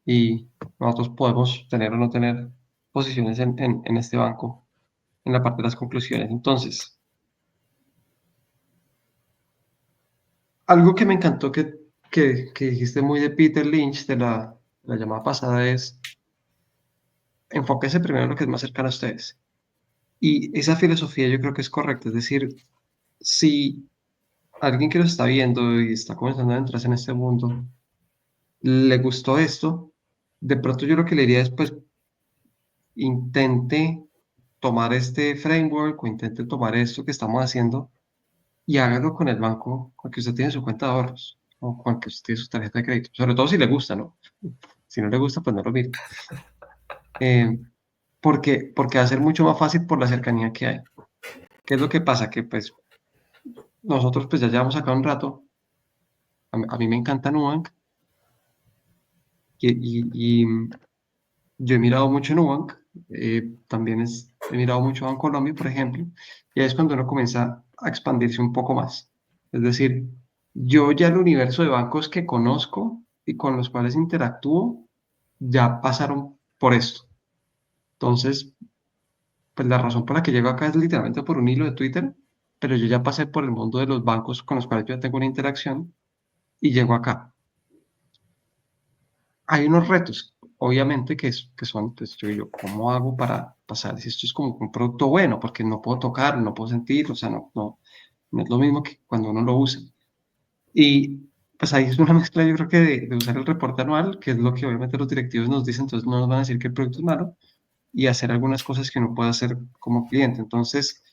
y nosotros podemos tener o no tener posiciones en este banco en la parte de las conclusiones. Entonces, algo que me encantó que dijiste muy de Peter Lynch de la llamada pasada es enfóquese primero en lo que es más cercano a ustedes. Y esa filosofía yo creo que es correcta. Es decir, si alguien que lo está viendo y está comenzando a entrarse en este mundo, le gustó esto, de pronto yo lo que le diría es, pues, intente tomar este framework o intente tomar esto que estamos haciendo y hágalo con el banco con el que usted tiene su cuenta de ahorros o con el que usted tiene su tarjeta de crédito. Sobre todo si le gusta, ¿no? Si no le gusta, pues no lo mire. Eh, porque va a ser mucho más fácil por la cercanía que hay. ¿Qué es lo que pasa? Que pues nosotros pues ya llevamos acá un rato. A mí me encanta Nubank y yo he mirado mucho Nubank. También he mirado mucho Bancolombia, por ejemplo. Y ahí es cuando uno comienza a expandirse un poco más. Es decir, yo ya el universo de bancos que conozco y con los cuales interactúo ya pasaron por esto. Entonces, pues la razón por la que llego acá es literalmente por un hilo de Twitter, pero yo ya pasé por el mundo de los bancos con los cuales yo ya tengo una interacción y llego acá. Hay unos retos, obviamente, que son, pues yo, ¿cómo hago para pasar? Si esto es como un producto bueno, porque no puedo tocar, no puedo sentir, o sea, no es lo mismo que cuando uno lo usa. Y pues ahí es una mezcla, yo creo que de usar el reporte anual, que es lo que obviamente los directivos nos dicen, entonces no nos van a decir que el producto es malo, y hacer algunas cosas que uno puede hacer como cliente. Entonces,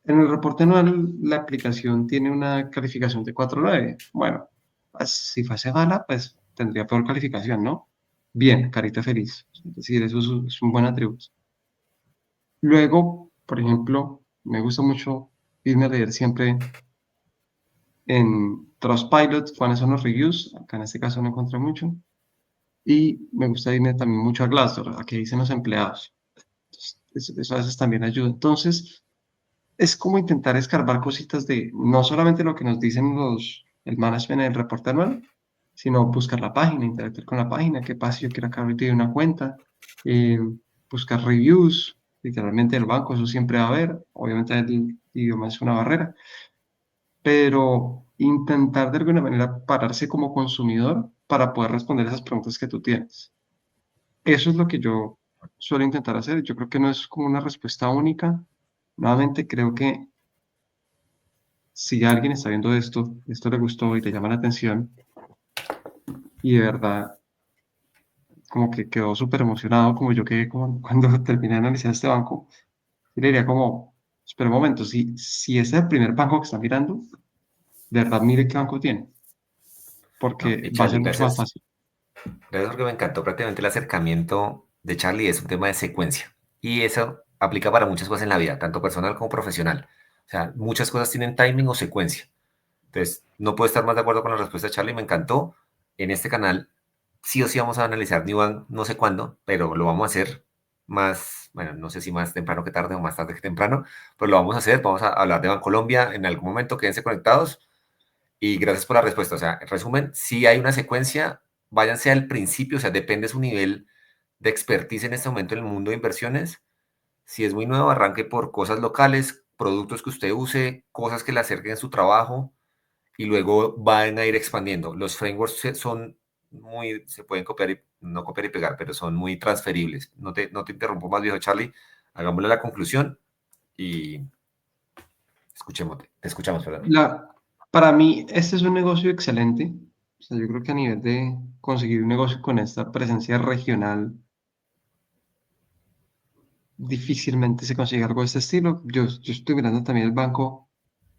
en el reporte anual, la aplicación tiene una calificación de 4.9. Bueno, pues, si fuese mala, pues tendría peor calificación, ¿no? Bien, carita feliz. Es decir, eso es un buen atributo. Luego, por ejemplo, me gusta mucho irme a leer siempre en Trustpilot cuáles son los reviews. Acá en este caso no encontré mucho. Y me gusta irme también mucho a Glassdoor, a qué dicen los empleados. Entonces, eso a veces también ayuda. Entonces, es como intentar escarbar cositas de no solamente lo que nos dicen el management en el reporte anual, sino buscar la página, interactuar con la página, qué pasa si yo quiero acá abrir una cuenta, eh, buscar reviews, literalmente el banco, eso siempre va a haber, obviamente el idioma es una barrera, pero intentar de alguna manera pararse como consumidor para poder responder esas preguntas que tú tienes. Eso es lo que yo suelo intentar hacer. Yo creo que no es como una respuesta única. Nuevamente, creo que si alguien está viendo esto le gustó y le llama la atención y de verdad como que quedó súper emocionado, como yo quedé como cuando terminé de analizar este banco, y le diría como, espera un momento, si ese es el primer banco que está mirando, de verdad mire qué banco tiene, No, porque y va a Charlie, ser mucho más gracias. fácil. Gracias porque me encantó prácticamente el acercamiento de Charlie, es un tema de secuencia. Y eso aplica para muchas cosas en la vida, tanto personal como profesional. O sea, muchas cosas tienen timing o secuencia. Entonces, no puedo estar más de acuerdo con la respuesta de Charlie, me encantó. En este canal sí o sí vamos a analizar New no sé cuándo, pero lo vamos a hacer más, bueno, no sé si más temprano que tarde o más tarde que temprano, pero lo vamos a hacer, vamos a hablar de Bancolombia en algún momento, quédense conectados y gracias por la respuesta. O sea, en resumen, si hay una secuencia, váyanse al principio, o sea, depende su nivel de expertise en este momento en el mundo de inversiones. Si es muy nuevo, arranque por cosas locales, productos que usted use, cosas que le acerquen a su trabajo y luego van a ir expandiendo. Los frameworks son muy, se pueden copiar y no copiar y pegar, pero son muy transferibles. No te interrumpo más, viejo Charlie. Hagámosle la conclusión y escuchemos, te escuchamos, perdón. La, para mí, este es un negocio excelente. O sea, yo creo que a nivel de conseguir un negocio con esta presencia regional, difícilmente se consigue algo de este estilo. Yo estoy mirando también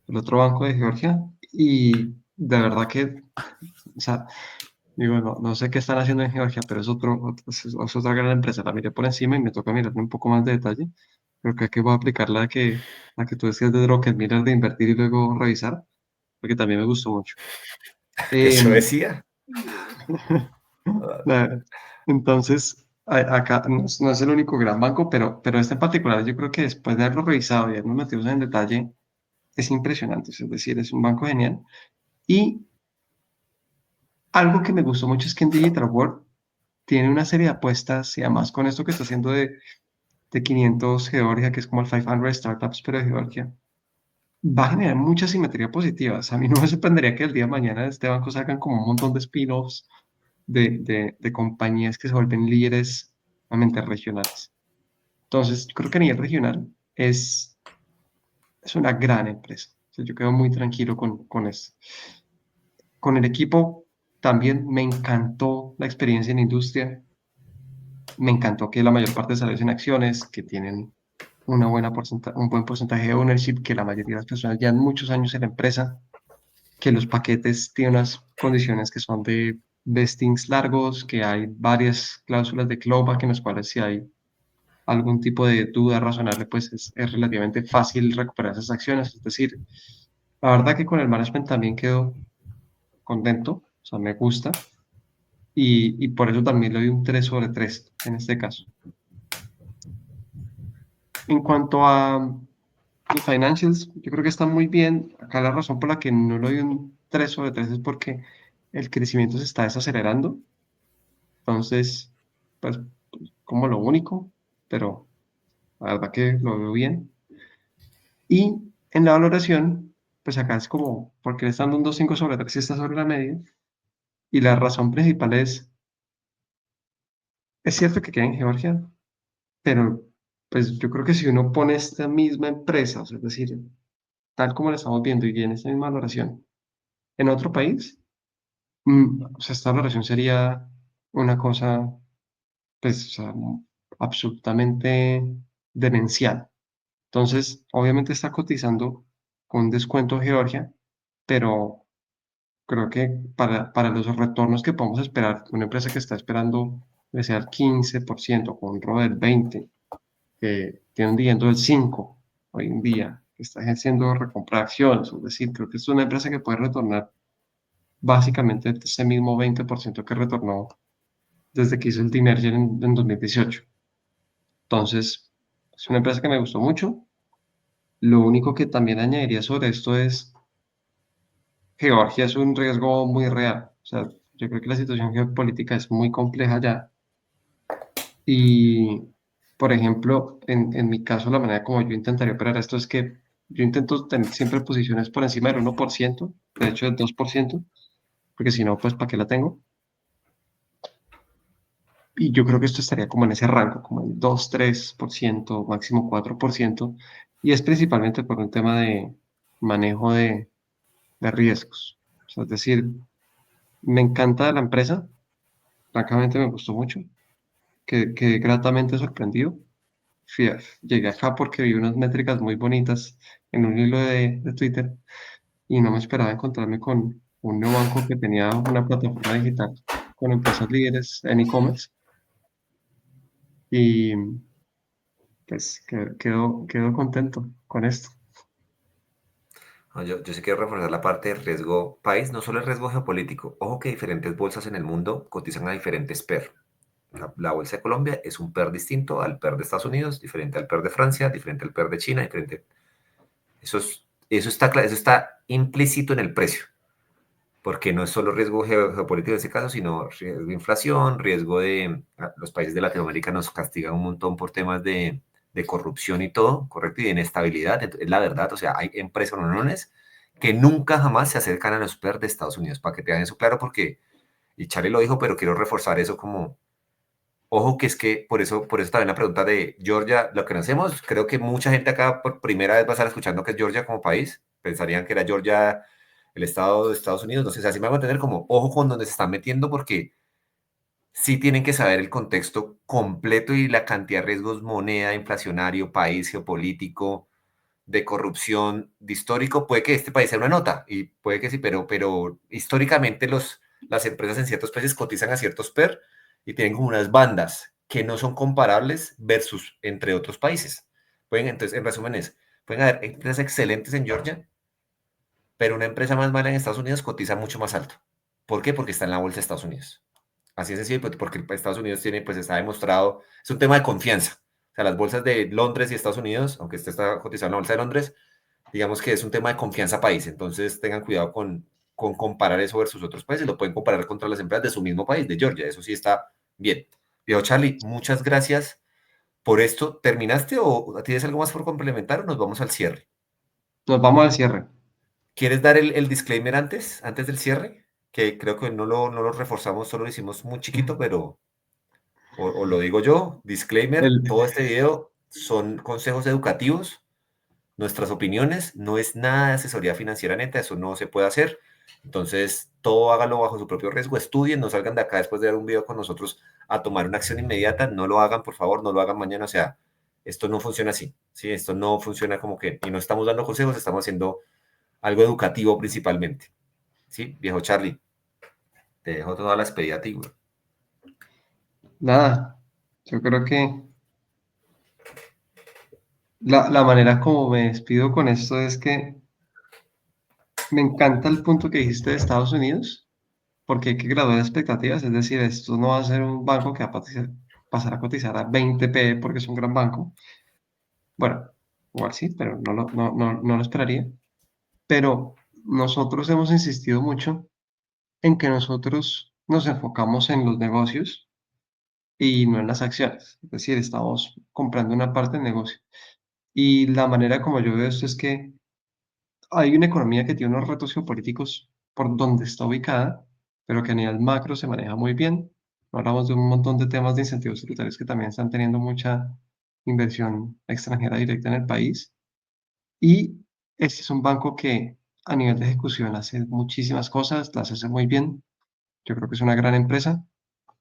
el otro banco de Georgia, y de verdad que, o sea, digo, no sé qué están haciendo en Georgia, pero es otra gran empresa. La miré por encima y me toca mirarle un poco más de detalle. Creo que aquí voy a aplicar la que tú decías de Rocket Mirar, de invertir y luego revisar, porque también me gustó mucho. Eso Em, decía. nada, entonces, acá no es el único gran banco, pero este en particular, yo creo que después de haberlo revisado y habernos metido en detalle, es impresionante. Es decir, es un banco genial. Y algo que me gustó mucho es que en Digital World tiene una serie de apuestas y además con esto que está haciendo de 500 Georgia, que es como el 500 Startups, pero de Georgia, va a generar mucha simetría positiva. O sea, a mí no me sorprendería que el día de mañana de este banco salgan como un montón de spin-offs de compañías que se vuelven líderes realmente regionales. Entonces, creo que a nivel regional es, es una gran empresa. O sea, yo quedo muy tranquilo con esto. Con el equipo también me encantó la experiencia en industria. Me encantó que la mayor parte de salarios en acciones, que tienen un buen porcentaje de ownership, que la mayoría de las personas llevan muchos años en la empresa, que los paquetes tienen unas condiciones que son de vestings largos, que hay varias cláusulas de clawback en las cuales si hay algún tipo de duda razonable, pues es relativamente fácil recuperar esas acciones. Es decir, la verdad que con el management también quedo contento, o sea, me gusta, y por eso también le doy un 3/3 en este caso. En cuanto a los financials, yo creo que están muy bien. Acá la razón por la que no le doy un 3/3 es porque el crecimiento se está desacelerando. Entonces, pues, como lo único, pero la verdad que lo veo bien. Y en la valoración, pues acá es como, porque le están dando un 2,5/3 y está sobre la media. Y la razón principal es cierto que queda en Georgia, pero pues yo creo que si uno pone esta misma empresa, o sea, es decir, tal como la estamos viendo y en esta misma valoración, en otro país, o sea, esta valoración sería una cosa, pues, o sea, absolutamente demencial. Entonces, obviamente está cotizando con descuento Georgia, pero creo que para los retornos que podemos esperar, una empresa que está esperando que sea el 15%, con un ROE del 20%, que tiene un dividendo del 5% hoy en día, que está haciendo recompra de acciones, es decir, creo que es una empresa que puede retornar básicamente ese mismo 20% que retornó desde que hizo el demerger en 2018. Entonces, es una empresa que me gustó mucho. Lo único que también añadiría sobre esto es Georgia es un riesgo muy real. O sea, yo creo que la situación geopolítica es muy compleja ya. Y, por ejemplo, en mi caso, la manera como yo intentaría operar esto es que yo intento tener siempre posiciones por encima del 1%, de hecho del 2%, porque si no, pues, ¿para qué la tengo? Y yo creo que esto estaría como en ese rango, como el 2-3%, máximo 4%, y es principalmente por un tema de manejo de riesgos. O sea, es decir, me encanta la empresa, francamente me gustó mucho, quedé gratamente sorprendido. Llegué acá porque vi unas métricas muy bonitas en un hilo de Twitter y no me esperaba encontrarme con un neobanco que tenía una plataforma digital con empresas líderes en e-commerce y pues quedo contento con esto. No, yo sí quiero reforzar la parte de riesgo país, no solo el riesgo geopolítico. Ojo que diferentes bolsas en el mundo cotizan a diferentes PER. La bolsa de Colombia es un PER distinto al PER de Estados Unidos, diferente al PER de Francia, diferente al PER de China, diferente. Eso está implícito en el precio, porque no es solo riesgo geopolítico en ese caso, sino riesgo de inflación, riesgo de... Los países de Latinoamérica nos castigan un montón por temas de corrupción y todo, ¿correcto? Y de inestabilidad. Es la verdad, o sea, hay empresas que nunca jamás se acercan a los PER de Estados Unidos, para que tengan eso claro, porque, y Charlie lo dijo, pero quiero reforzar eso como, ojo que es que por eso también la pregunta de Georgia, lo que no hacemos, creo que mucha gente acá por primera vez va a estar escuchando que es Georgia como país, pensarían que era Georgia el estado de Estados Unidos, entonces así me hago entender como ojo con donde se están metiendo porque sí tienen que saber el contexto completo y la cantidad de riesgos, moneda, inflacionario, país, geopolítico, de corrupción, de histórico, puede que este país sea una nota, y puede que sí, pero históricamente las empresas en ciertos países cotizan a ciertos PER y tienen como unas bandas que no son comparables versus entre otros países. Entonces, en resumen pueden haber empresas excelentes en Georgia, pero una empresa más mala en Estados Unidos cotiza mucho más alto. ¿Por qué? Porque está en la bolsa de Estados Unidos. Así es sencillo, porque Estados Unidos tiene, pues está demostrado, es un tema de confianza. O sea, las bolsas de Londres y Estados Unidos, aunque este está cotizado en la bolsa de Londres, digamos que es un tema de confianza país. Entonces tengan cuidado con comparar eso versus otros países. Lo pueden comparar contra las empresas de su mismo país, de Georgia. Eso sí está bien. Viejo Charlie, muchas gracias por esto. ¿Terminaste o tienes algo más por complementar o nos vamos al cierre? Nos vamos al cierre. ¿Quieres dar el disclaimer antes del cierre? Que creo que no lo reforzamos, solo lo hicimos muy chiquito, pero o lo digo yo, disclaimer, El, todo este video son consejos educativos, nuestras opiniones, no es nada de asesoría financiera neta, eso no se puede hacer. Entonces, todo hágalo bajo su propio riesgo, estudien, no salgan de acá después de ver un video con nosotros a tomar una acción inmediata, no lo hagan, por favor, no lo hagan mañana, o sea, esto no funciona así, ¿sí? Esto no funciona como que, y no estamos dando consejos, estamos haciendo algo educativo principalmente, ¿sí? Viejo Charlie, te dejo toda la despedida a ti, güey. Nada, yo creo que la manera como me despido con esto es que me encanta el punto que dijiste de Estados Unidos, porque hay que graduar expectativas, es decir, esto no va a ser un banco que va a pasar a cotizar a 20p porque es un gran banco. Bueno, igual sí, pero no lo esperaría. Pero nosotros hemos insistido mucho en que nosotros nos enfocamos en los negocios y no en las acciones. Es decir, estamos comprando una parte del negocio. Y la manera como yo veo esto es que hay una economía que tiene unos retos geopolíticos por donde está ubicada, pero que a nivel macro se maneja muy bien. No hablamos de un montón de temas de incentivos tributarios que también están teniendo mucha inversión extranjera directa en el país. Y este es un banco que a nivel de ejecución hace muchísimas cosas, las hace muy bien. Yo creo que es una gran empresa.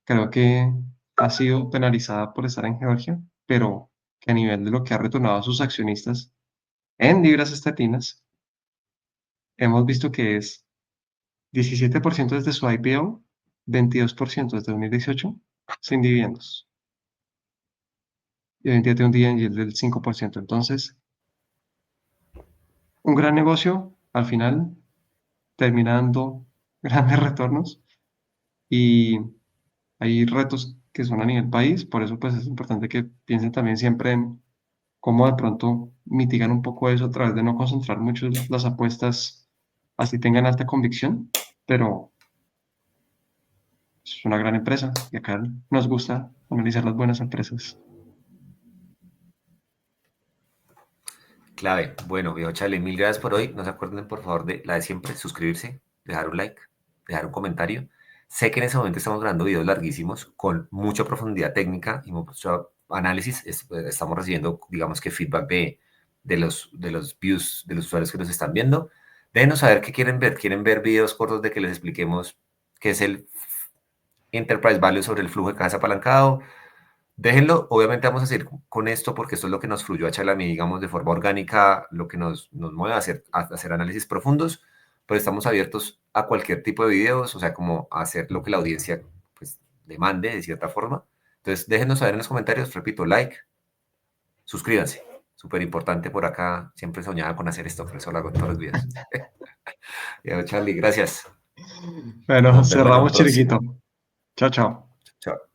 Creo que ha sido penalizada por estar en Georgia, pero que a nivel de lo que ha retornado a sus accionistas en libras esterlinas, hemos visto que es 17% desde su IPO, 22% desde 2018, sin dividendos. Y hoy en día tiene un dividend yield del 5%. Entonces, un gran negocio, al final, termina dando grandes retornos y hay retos que son a nivel país. Por eso, pues, es importante que piensen también siempre en cómo de pronto mitigan un poco eso a través de no concentrar mucho las apuestas, así tengan alta convicción, pero es una gran empresa y acá nos gusta analizar las buenas empresas. Clave. Bueno, viejo Charlie, mil gracias por hoy. No se acuerden, por favor, de la de siempre, suscribirse, dejar un like, dejar un comentario. Sé que en ese momento estamos grabando videos larguísimos con mucha profundidad técnica y mucho análisis. Estamos recibiendo, digamos que feedback de los views de los usuarios que nos están viendo. Déjenos saber qué quieren ver. ¿Quieren ver videos cortos de que les expliquemos qué es el Enterprise Value sobre el flujo de caja apalancado? Déjenlo, obviamente vamos a seguir con esto porque esto es lo que nos fluyó a Chalami, digamos, de forma orgánica, lo que nos mueve a hacer análisis profundos, pero estamos abiertos a cualquier tipo de videos, o sea, como a hacer lo que la audiencia pues, demande de cierta forma. Entonces, déjenos saber en los comentarios, repito, like, suscríbanse, súper importante por acá, siempre soñaba con hacer esto, por eso lo hago en todos los videos. Ya, Charlie, gracias. Bueno, Nos vemos en un cerramos próximo. Chiriquito. Chao, chao. Chao.